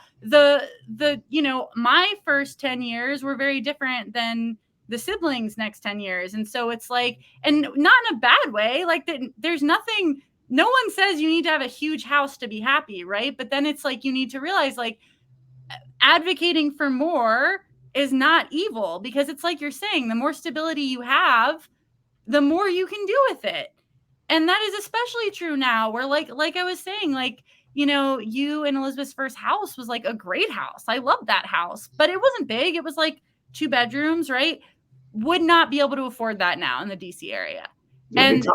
you know, my first 10 years were very different than the siblings' next 10 years. And so it's like, and not in a bad way, like there's nothing, no one says you need to have a huge house to be happy, right? But then it's like, you need to realize, like, advocating for more is not evil, because it's like you're saying, the more stability you have, the more you can do with it. And that is especially true now, where like I was saying, like, you know, you and Elizabeth's first house was like a great house. I love that house, but it wasn't big. It was like 2 bedrooms, right? Would not be able to afford that now in the DC area. It'd be And, tough.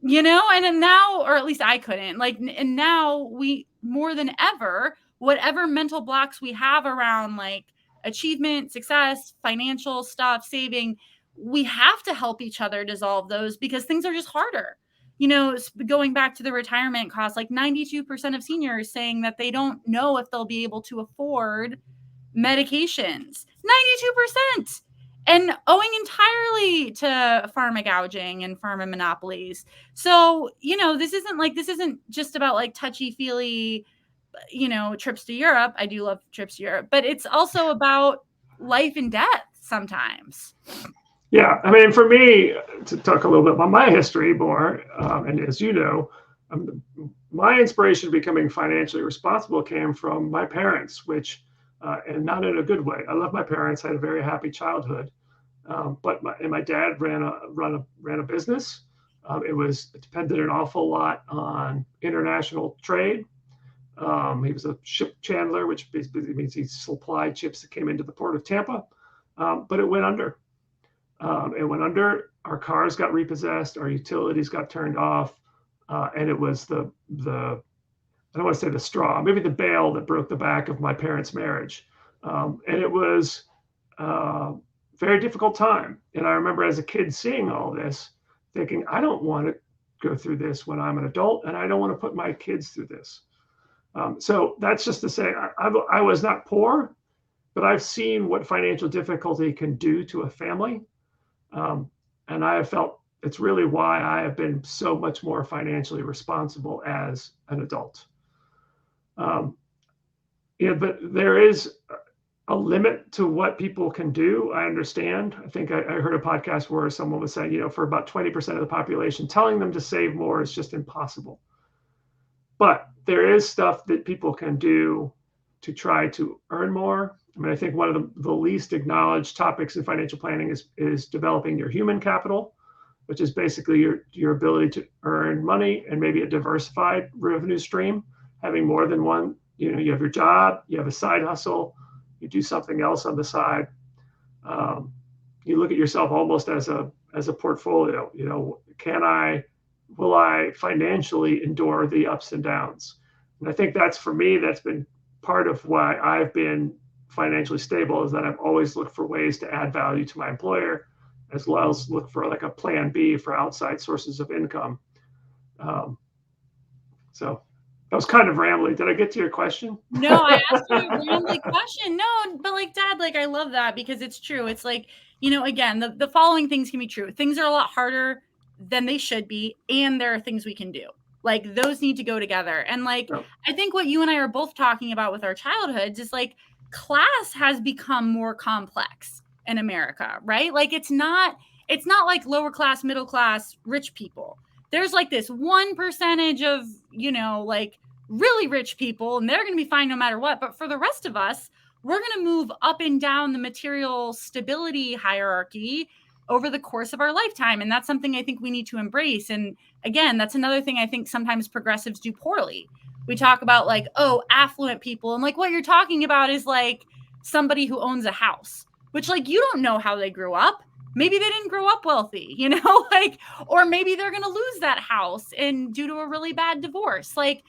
you know, and then now, or at least I couldn't, like, and now we, more than ever, whatever mental blocks we have around like achievement, success, financial stuff, saving, we have to help each other dissolve those, because things are just harder. You know, going back to the retirement costs, like 92% of seniors saying that they don't know if they'll be able to afford medications. 92%. And owing entirely to pharma gouging and pharma monopolies. So, you know, this isn't just about like touchy-feely, you know, trips to Europe. I do love trips to Europe, but it's also about life and death sometimes. Yeah, I mean, for me, to talk a little bit about my history more, and as you know, my inspiration of becoming financially responsible came from my parents, which, and not in a good way. I love my parents. I had a very happy childhood, but my dad ran a business. It depended an awful lot on international trade. He was a ship chandler, which basically means he supplied ships that came into the port of Tampa, but it went under. It went under. Our cars got repossessed. Our utilities got turned off, and it was the I don't want to say the straw, maybe the bale that broke the back of my parents' marriage. And it was a very difficult time. And I remember as a kid seeing all this, thinking, I don't want to go through this when I'm an adult, and I don't want to put my kids through this. So that's just to say, I was not poor, but I've seen what financial difficulty can do to a family. And I have felt it's really why I have been so much more financially responsible as an adult. Yeah, but there is a limit to what people can do. I understand. I think I heard a podcast where someone was saying, you know, for about 20% of the population, telling them to save more is just impossible. But there is stuff that people can do to try to earn more. I mean, I think one of the least acknowledged topics in financial planning is developing your human capital, which is basically your ability to earn money and maybe a diversified revenue stream, having more than one. You have your job, you have a side hustle, you do something else on the side. You look at yourself almost as a portfolio. Will I financially endure the ups and downs? And I think that's, for me, that's been part of why I've been financially stable, is that I've always looked for ways to add value to my employer, as well as look for like a plan B for outside sources of income. So that was kind of rambling. Did I get to your question? No, I asked you a rambling question. No, but like, Dad, like, I love that because it's true. It's like, again, the following things can be true. Things are a lot harder than they should be, and there are things we can do. Like, those need to go together. And like, Yeah. I think what you and I are both talking about with our childhoods is like, class has become more complex in America, right? Like, it's not like lower class, middle class, rich people. There's like this 1% of, like, really rich people, and they're going to be fine no matter what. But for the rest of us, we're going to move up and down the material stability hierarchy over the course of our lifetime. And that's something I think we need to embrace. And again, that's another thing I think sometimes progressives do poorly. We talk about like, oh, affluent people. And like, what you're talking about is like somebody who owns a house, which like, you don't know how they grew up. Maybe they didn't grow up wealthy, like, or maybe they're going to lose that house and due to a really bad divorce. Like,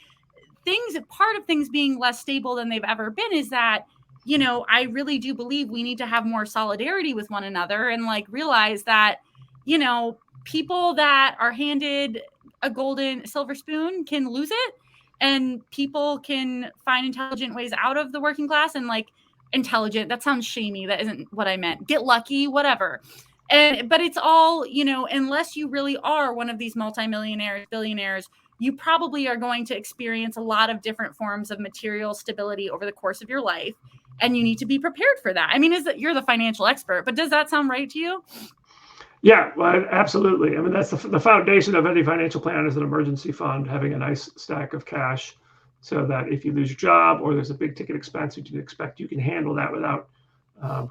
part of things being less stable than they've ever been is that, I really do believe we need to have more solidarity with one another and like realize that, people that are handed a golden silver spoon can lose it, and people can find intelligent ways out of the working class. And like, intelligent, that sounds shamey. That isn't what I meant. Get lucky, whatever. But it's all, unless you really are one of these multimillionaires, billionaires, you probably are going to experience a lot of different forms of material stability over the course of your life. And you need to be prepared for that. I mean, you're the financial expert, but does that sound right to you? Yeah, well, absolutely. I mean, that's the foundation of any financial plan, is an emergency fund, having a nice stack of cash, so that if you lose your job or there's a big ticket expense that you expect, you can handle that without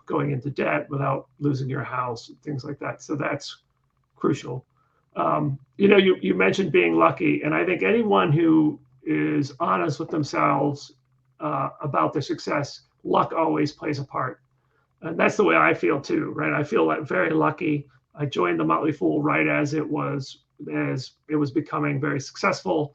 going into debt, without losing your house, things like that. So that's crucial. You mentioned being lucky, and I think anyone who is honest with themselves about their success, luck always plays a part. And that's the way I feel too, right? I feel like very lucky. I joined the Motley Fool right as it was becoming very successful.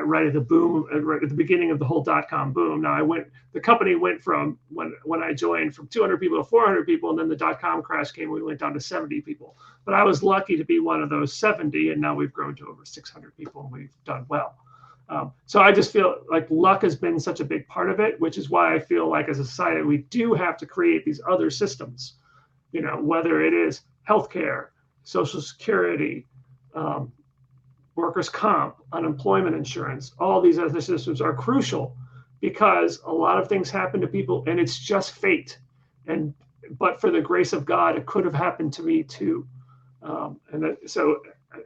Right at the boom, right at the beginning of the whole .com boom. Now the company went from when I joined from 200 people to 400 people, and then the .com crash came. We went down to 70 people. But I was lucky to be one of those 70, and now we've grown to over 600 people, and we've done well. So I just feel like luck has been such a big part of it, which is why I feel like as a society we do have to create these other systems. Whether it is healthcare, Social Security, workers' comp, unemployment insurance, all these other systems are crucial, because a lot of things happen to people and it's just fate. But for the grace of God, it could have happened to me too. So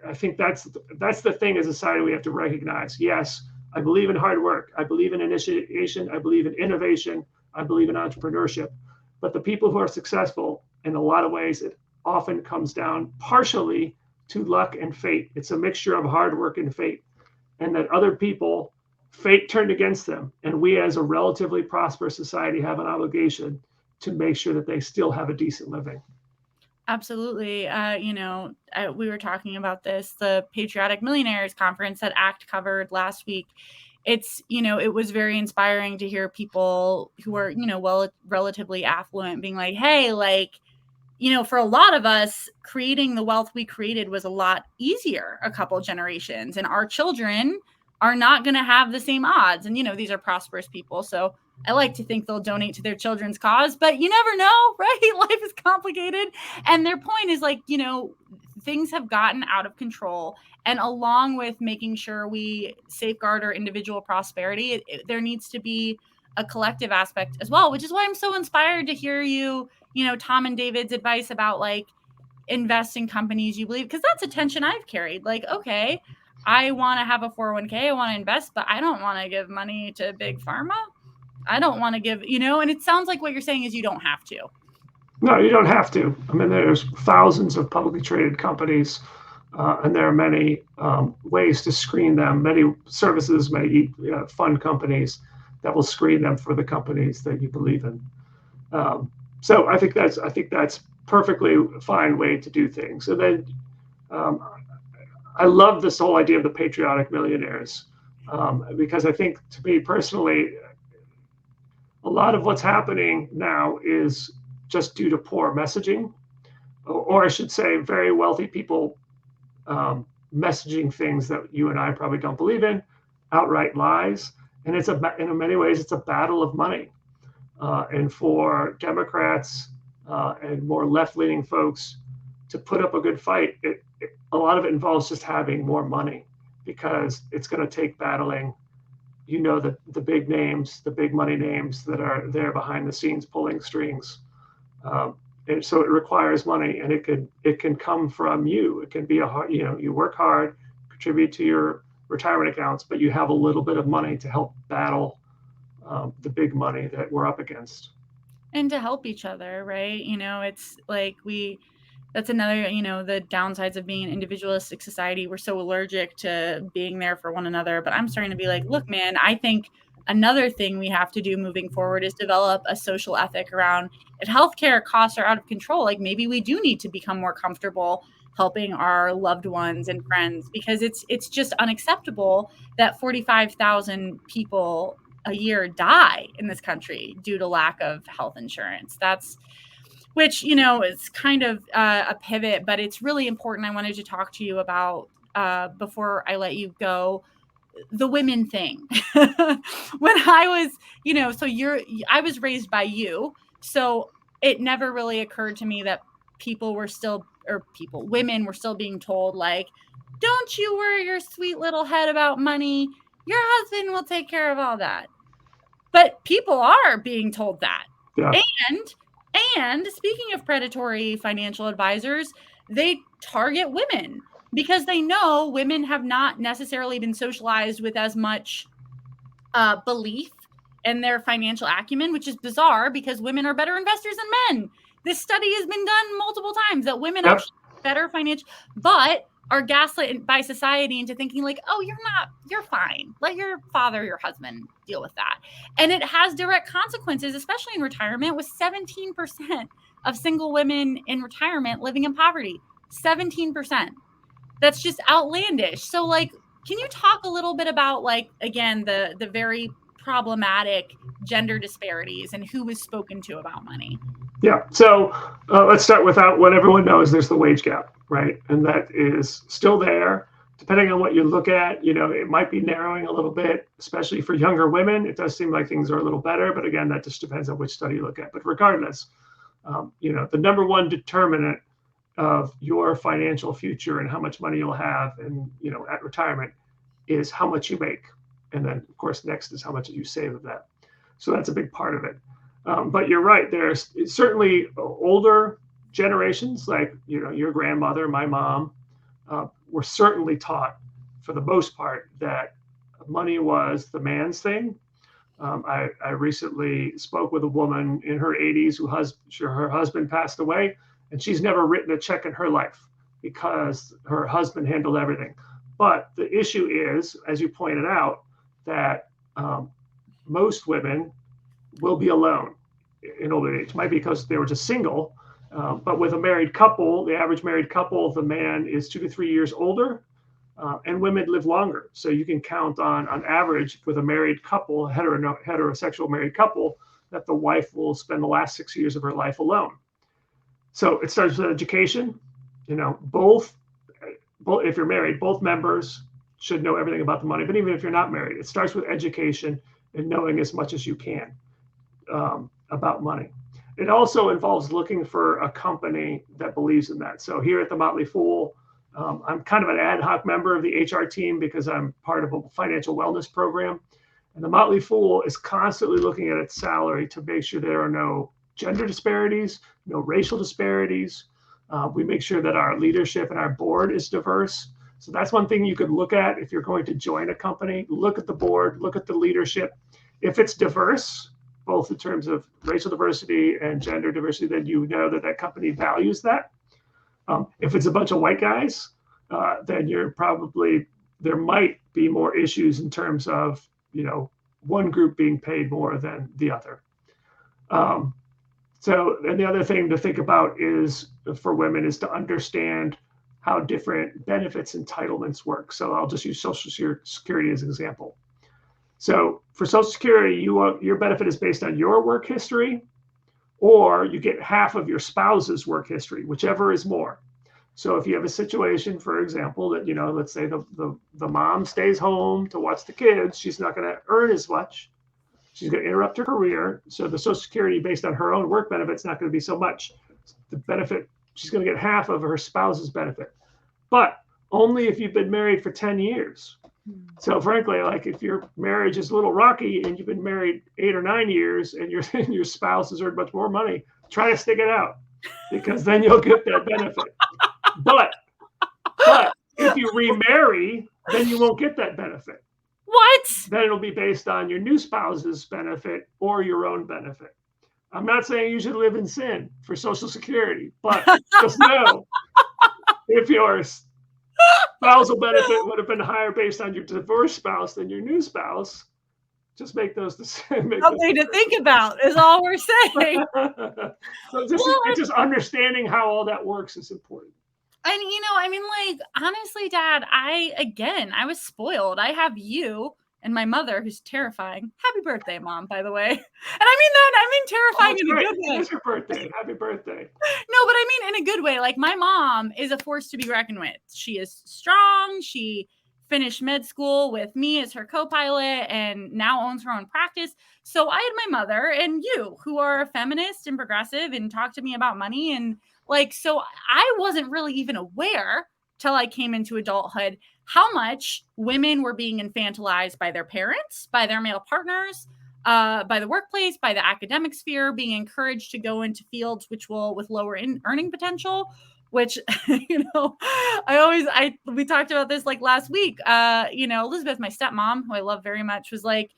I think that's the thing as a society we have to recognize. Yes, I believe in hard work. I believe in initiation. I believe in innovation. I believe in entrepreneurship. But the people who are successful, in a lot of ways, it often comes down partially to luck and fate. It's a mixture of hard work and fate, and that other people, fate turned against them. And we as a relatively prosperous society have an obligation to make sure that they still have a decent living. Absolutely. We were talking about this, the Patriotic Millionaires Conference that ACT covered last week. It's, it was very inspiring to hear people who are, relatively affluent being like, hey, like, for a lot of us, creating the wealth we created was a lot easier a couple generations, and our children are not going to have the same odds. And, these are prosperous people. So I like to think they'll donate to their children's cause, but you never know, right? Life is complicated. And their point is like, things have gotten out of control. And along with making sure we safeguard our individual prosperity, there needs to be a collective aspect as well, which is why I'm so inspired to hear you, Tom and David's advice about like invest in companies you believe, because that's a tension I've carried. Like, okay, I want to have a 401k, I want to invest, but I don't want to give money to big pharma. I don't want to give, and it sounds like what you're saying is you don't have to. No, you don't have to. I mean, there's thousands of publicly traded companies, and there are many ways to screen them. Many services, many fund companies that will screen them for the companies that you believe in. So I think that's perfectly fine way to do things. And then I love this whole idea of the patriotic millionaires, because I think, to me personally, a lot of what's happening now is just due to poor messaging, or I should say, very wealthy people messaging things that you and I probably don't believe in, outright lies. And in many ways, it's a battle of money. And for Democrats and more left-leaning folks to put up a good fight, a lot of it involves just having more money, because it's going to take battling, the big names, the big money names that are there behind the scenes pulling strings. And so it requires money, and it can come from you. It can be you work hard, contribute to your retirement accounts, but you have a little bit of money to help battle the big money that we're up against. And to help each other, right? It's like that's another, the downsides of being an individualistic society. We're so allergic to being there for one another. But I'm starting to be like, look, man, I think another thing we have to do moving forward is develop a social ethic around, if healthcare costs are out of control, like maybe we do need to become more comfortable helping our loved ones and friends, because it's just unacceptable that 45,000 people a year die in this country due to lack of health insurance. Which, is kind of a pivot, but it's really important. I wanted to talk to you about, before I let you go, the women thing. When I was, I was raised by you. So it never really occurred to me that women were still being told, like, don't you worry your sweet little head about money. Your husband will take care of all that. But people are being told that. Yeah. And speaking of predatory financial advisors, they target women because they know women have not necessarily been socialized with as much belief in their financial acumen, which is bizarre because women are better investors than men. This study has been done multiple times that women are better financial, but are gaslit by society into thinking like, oh, you're fine. Let your father, your husband deal with that. And it has direct consequences, especially in retirement, with 17% of single women in retirement living in poverty. 17%. That's just outlandish. So like, can you talk a little bit about, like, again, the very problematic gender disparities and who was spoken to about money? Yeah. So let's start with what everyone knows. There's the wage gap, right? And that is still there. Depending on what you look at, it might be narrowing a little bit, especially for younger women. It does seem like things are a little better, but again, that just depends on which study you look at. But regardless, the number one determinant of your financial future and how much money you'll have and, at retirement is how much you make. And then, of course, next is how much you save of that. So that's a big part of it. But you're right. There's certainly older generations, like your grandmother, my mom, were certainly taught, for the most part, that money was the man's thing. I recently spoke with a woman in her 80s her husband passed away, and she's never written a check in her life because her husband handled everything. But the issue is, as you pointed out, that most women will be alone in older age. Might be because they were just single, but with a married couple, the average married couple, the man is 2 to 3 years older, and women live longer. So you can count on average, with a married couple, heterosexual married couple, that the wife will spend the last 6 years of her life alone. So it starts with education. Both if you're married, both members should know everything about the money. But even if you're not married, it starts with education and knowing as much as you can about money. It also involves looking for a company that believes in that. So here at the Motley Fool, I'm kind of an ad hoc member of the HR team because I'm part of a financial wellness program. And the Motley Fool is constantly looking at its salary to make sure there are no gender disparities, no racial disparities. We make sure that our leadership and our board is diverse. So that's one thing you could look at if you're going to join a company. Look at the board, look at the leadership. If it's diverse, both in terms of racial diversity and gender diversity, then you know that that company values that. If it's a bunch of white guys, then there might be more issues in terms of, one group being paid more than the other. And the other thing to think about is for women is to understand how different benefits entitlements work. So I'll just use Social Security as an example. So for Social Security, your benefit is based on your work history, or you get half of your spouse's work history, whichever is more. So if you have a situation, for example, that, let's say the mom stays home to watch the kids, she's not going to earn as much. She's going to interrupt her career. So the Social Security based on her own work benefit is not going to be so much. The benefit, she's going to get half of her spouse's benefit, but only if you've been married for 10 years. So frankly, like if your marriage is a little rocky and you've been married 8 or 9 years and your spouse has earned much more money, try to stick it out, because then you'll get that benefit. But if you remarry, then you won't get that benefit. What? Then it'll be based on your new spouse's benefit or your own benefit. I'm not saying you should live in sin for Social Security, but just know if your spousal benefit would have been higher based on your divorced spouse than your new spouse, just make those decisions. Something to think about is all we're saying. So just understanding how all that works is important. And, honestly, Dad, I was spoiled. I have you and my mother, who's terrifying. Happy birthday, Mom, by the way. And I mean terrifying in a good way. It's your birthday. Happy birthday. No, but I mean in a good way. Like, my mom is a force to be reckoned with. She is strong. She finished med school with me as her co-pilot and now owns her own practice. So I had my mother and you, who are a feminist and progressive and talk to me about money. And so I wasn't really even aware till I came into adulthood how much women were being infantilized by their parents, by their male partners, by the workplace, by the academic sphere, being encouraged to go into fields with lower earning potential, which, we talked about this like last week. Elizabeth, my stepmom, who I love very much, was like,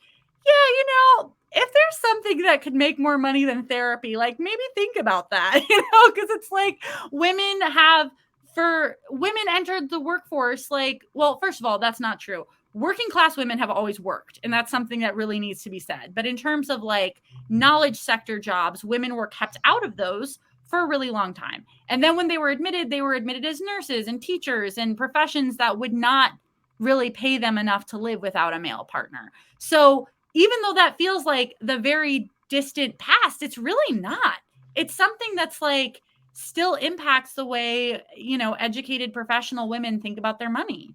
yeah, if there's something that could make more money than therapy, like maybe think about that, because it's like women entered the workforce, first of all, that's not true. Working class women have always worked, and that's something that really needs to be said. But in terms of knowledge sector jobs, women were kept out of those for a really long time. And then when they were admitted as nurses and teachers and professions that would not really pay them enough to live without a male partner. So even though that feels like the very distant past, it's really not. It's something that's still impacts the way, educated professional women think about their money.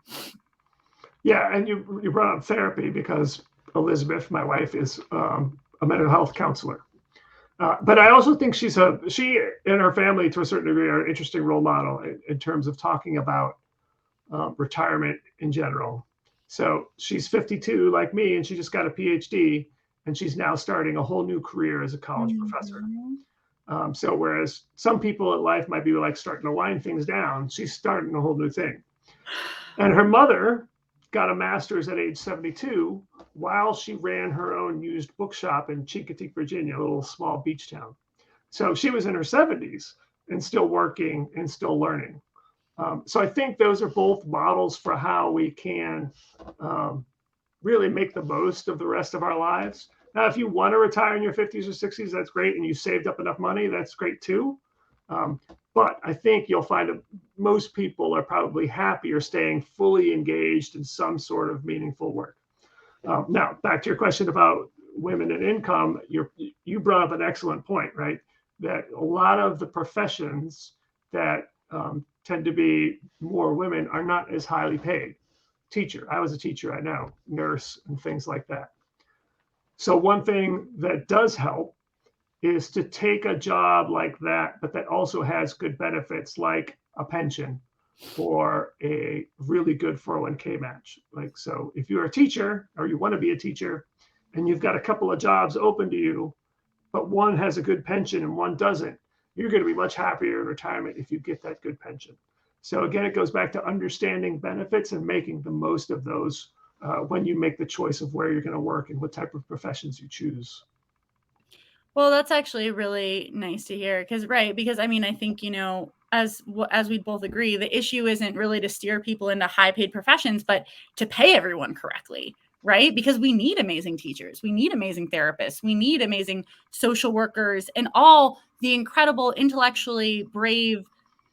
Yeah. And you brought up therapy because Elizabeth, my wife, is a mental health counselor. But I also think she and her family, to a certain degree, are an interesting role model in terms of talking about retirement in general. So she's 52 like me, and she just got a PhD, and she's now starting a whole new career as a college professor. So whereas some people in life might be starting to wind things down, she's starting a whole new thing. And her mother got a master's at age 72 while she ran her own used bookshop in Chincoteague, Virginia, a little small beach town. So she was in her 70s and still working and still learning. So I think those are both models for how we can really make the most of the rest of our lives. Now, if you want to retire in your 50s or 60s, that's great. And you saved up enough money, that's great too. But I think you'll find that most people are probably happier staying fully engaged in some sort of meaningful work. Now, back to your question about women and income, you brought up an excellent point, right? That a lot of the professions that tend to be more women are not as highly paid. Teacher, I was a teacher, I know, nurse, and things like that. So one thing that does help is to take a job like that, but that also has good benefits like a pension or a really good 401k match. So if you're a teacher or you want to be a teacher and you've got a couple of jobs open to you, but one has a good pension and one doesn't, you're going to be much happier in retirement if you get that good pension. So again, it goes back to understanding benefits and making the most of those when you make the choice of where you're going to work and what type of professions you choose. Well, that's actually really nice to hear because I mean, I think, as we both agree, the issue isn't really to steer people into high-paid professions, but to pay everyone correctly, right? Because we need amazing teachers, we need amazing therapists, we need amazing social workers, and all the incredible intellectually brave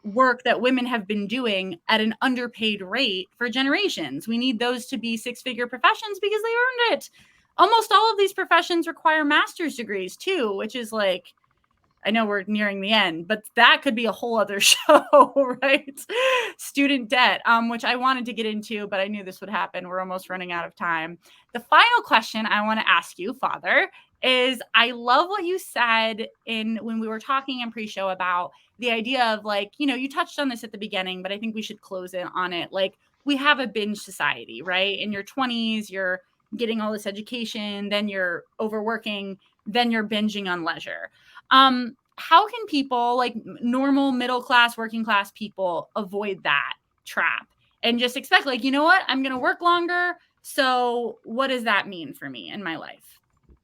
work that women have been doing at an underpaid rate for generations. We need those to be six-figure professions because they earned it. Almost all of these professions require master's degrees too, which is like, I know we're nearing the end, but that could be a whole other show, right? Student debt, which I wanted to get into, but I knew this would happen. We're almost running out of time. The final question I want to ask you, Father, is I love what you said when we were talking in pre-show about the idea of like, you touched on this at the beginning, but I think we should close in on it. Like, we have a binge society, right? In your 20s, you're getting all this education, then you're overworking, then you're binging on leisure. How can people, like normal middle class, working class people, avoid that trap and just expect, like, you know what, I'm going to work longer, so what does that mean for me in my life?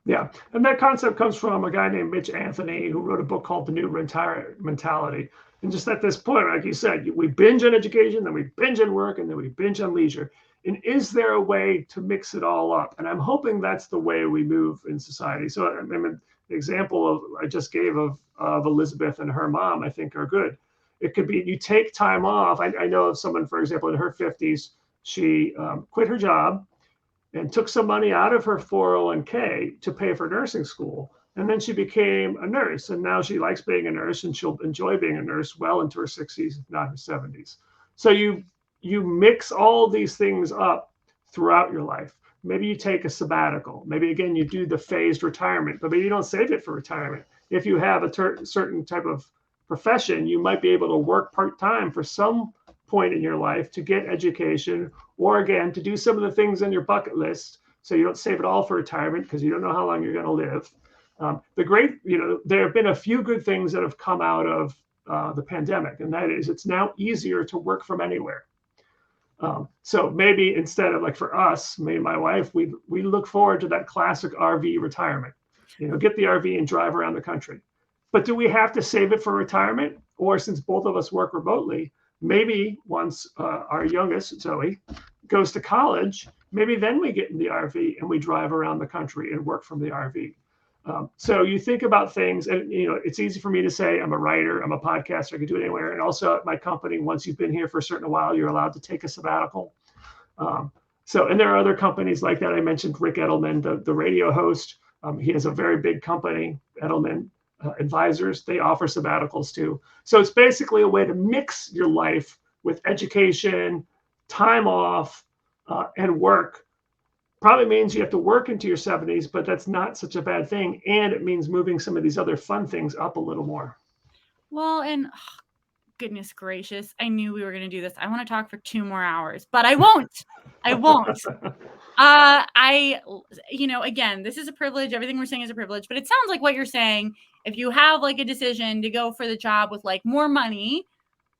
Yeah, and that concept comes from a guy named Mitch Anthony who wrote a book called The New Retire Mentality. And just at this point, like you said, we binge on education, then we binge on work, and then we binge on leisure. And is there a way to mix it all up? And I'm hoping that's the way we move in society. So I mean, the example I just gave of Elizabeth and her mom, I think, are good. It could be you take time off. I know of someone, for example, in her 50s, she quit her job and took some money out of her 401k to pay for nursing school. And then she became a nurse. And now she likes being a nurse and she'll enjoy being a nurse well into her 60s, if not her 70s. So you mix all these things up throughout your life. Maybe you take a sabbatical. Maybe again, you do the phased retirement, but maybe you don't save it for retirement. If you have a certain type of profession, you might be able to work part-time for some point in your life to get education, or again, to do some of the things on your bucket list so you don't save it all for retirement because you don't know how long you're going to live. There have been a few good things that have come out of the pandemic, and that is it's now easier to work from anywhere. So maybe instead of, like, for us, me and my wife, we look forward to that classic RV retirement, get the RV and drive around the country. But do we have to save it for retirement? Or since both of us work remotely, maybe once our youngest, Zoe, goes to college, maybe then we get in the RV and we drive around the country and work from the RV. So you think about things, and it's easy for me to say I'm a writer, I'm a podcaster, I can do it anywhere. And also at my company, once you've been here for a certain while, you're allowed to take a sabbatical. And there are other companies like that. I mentioned Rick Edelman, the radio host. He has a very big company, Edelman Advisors. They offer sabbaticals too. So it's basically a way to mix your life with education, time off, and work. Probably means you have to work into your 70s, but that's not such a bad thing. And it means moving some of these other fun things up a little more. Well, and goodness gracious, I knew we were going to do this. I want to talk for 2 more hours, but I won't. Again, this is a privilege. Everything we're saying is a privilege, but it sounds like what you're saying, if you have like a decision to go for the job with like more money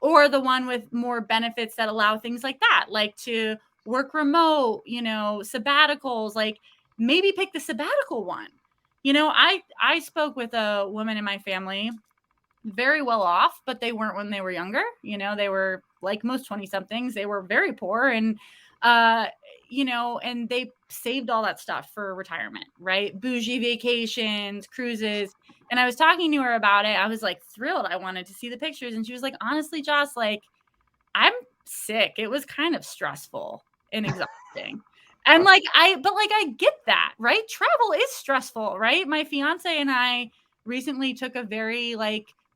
or the one with more benefits that allow things like that, like to work remote, sabbaticals, like maybe pick the sabbatical one. I spoke with a woman in my family, very well off, but they weren't when they were younger. They were like most 20 somethings. They were very poor and and they saved all that stuff for retirement, right? Bougie vacations, cruises. And I was talking to her about it. I was like thrilled. I wanted to see the pictures. And she was like, honestly, Joss, like, I'm sick. It was kind of stressful and exhausting. And I get that, right? Travel is stressful, right? My fiance and I recently took a very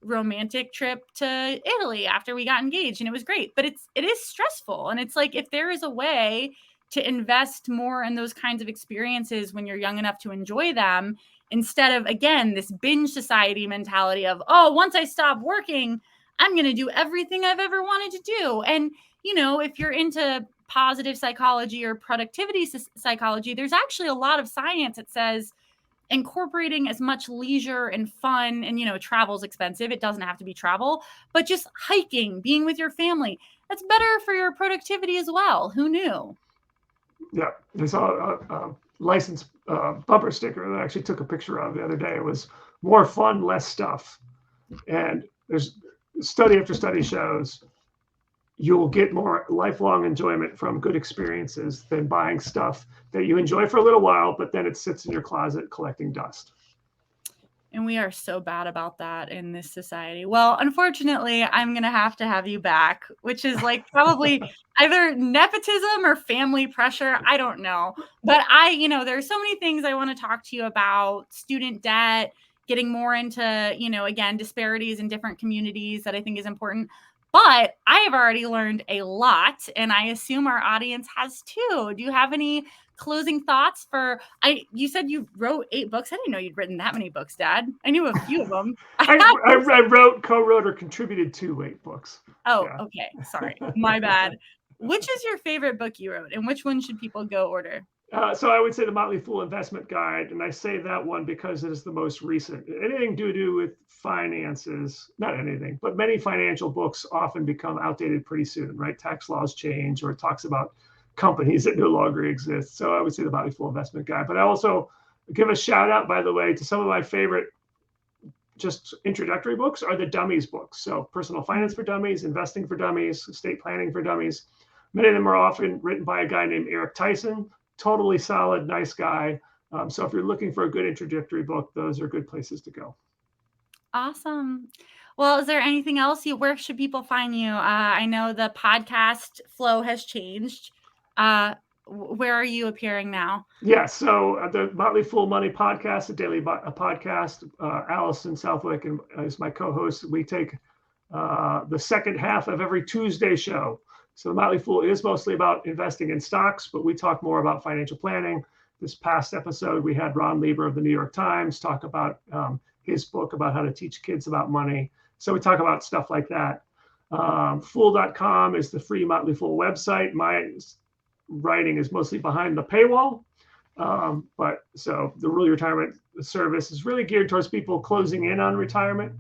romantic trip to Italy after we got engaged, and it was great, but it is stressful. And it's like, if there is a way to invest more in those kinds of experiences when you're young enough to enjoy them, instead of, again, this binge society mentality of, oh, once I stop working, I'm going to do everything I've ever wanted to do. And, if you're into positive psychology or productivity psychology, there's actually a lot of science that says incorporating as much leisure and fun, and travel's expensive, it doesn't have to be travel, but just hiking, being with your family, that's better for your productivity as well. Who knew? Yeah, there's license bumper sticker that I actually took a picture of the other day. It was more fun, less stuff. And there's study after study shows you'll get more lifelong enjoyment from good experiences than buying stuff that you enjoy for a little while, but then it sits in your closet collecting dust. And we are so bad about that in this society. Well, unfortunately, I'm going to have you back, which is like probably either nepotism or family pressure. I don't know. But there's so many things I want to talk to you about: student debt, getting more into, again, disparities in different communities that I think is important. But I have already learned a lot, and I assume our audience has too. Do you have any closing thoughts you said you wrote 8 books. I didn't know you'd written that many books, Dad. I knew a few of them. I wrote, co-wrote, or contributed to 8 books. Oh, yeah. Okay. Sorry. My bad. Which is your favorite book you wrote, and which one should people go order? So I would say the Motley Fool Investment Guide, and I say that one because it is the most recent. Anything to do with finances, not anything, but many financial books often become outdated pretty soon, right? Tax laws change, or it talks about companies that no longer exist. So I would say the Motley Fool Investment Guide. But I also give a shout out, by the way, to some of my favorite just introductory books are the Dummies books. So Personal Finance for Dummies, Investing for Dummies, Estate Planning for Dummies. Many of them are often written by a guy named Eric Tyson. Totally solid, nice guy. So if you're looking for a good introductory book, those are good places to go. Awesome. Well, is there anything else? Where should people find you? I know the podcast flow has changed. Where are you appearing now? Yeah, so the Motley Fool Money podcast, a daily podcast. Allison Southwick is my co-host. We take the second half of every Tuesday show. So the Motley Fool is mostly about investing in stocks, but we talk more about financial planning. This past episode, we had Ron Lieber of the New York Times talk about his book about how to teach kids about money. So we talk about stuff like that. Fool.com is the free Motley Fool website. My writing is mostly behind the paywall. But so the Rural Retirement Service is really geared towards people closing in on retirement.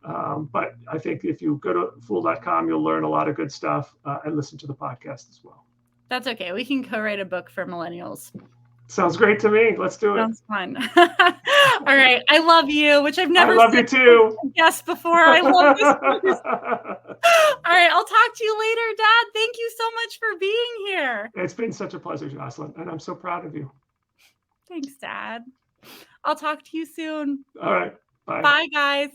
But I think if you go to fool.com, you'll learn a lot of good stuff and listen to the podcast as well. That's okay. We can co-write a book for millennials. Sounds great to me. Let's do it. Sounds fun. All right. I love you, which I've never I love you too. Yes, before. I love this. All right. I'll talk to you later, Dad. Thank you so much for being here. It's been such a pleasure, Jocelyn, and I'm so proud of you. Thanks, Dad. I'll talk to you soon. All right. Bye. Bye, guys.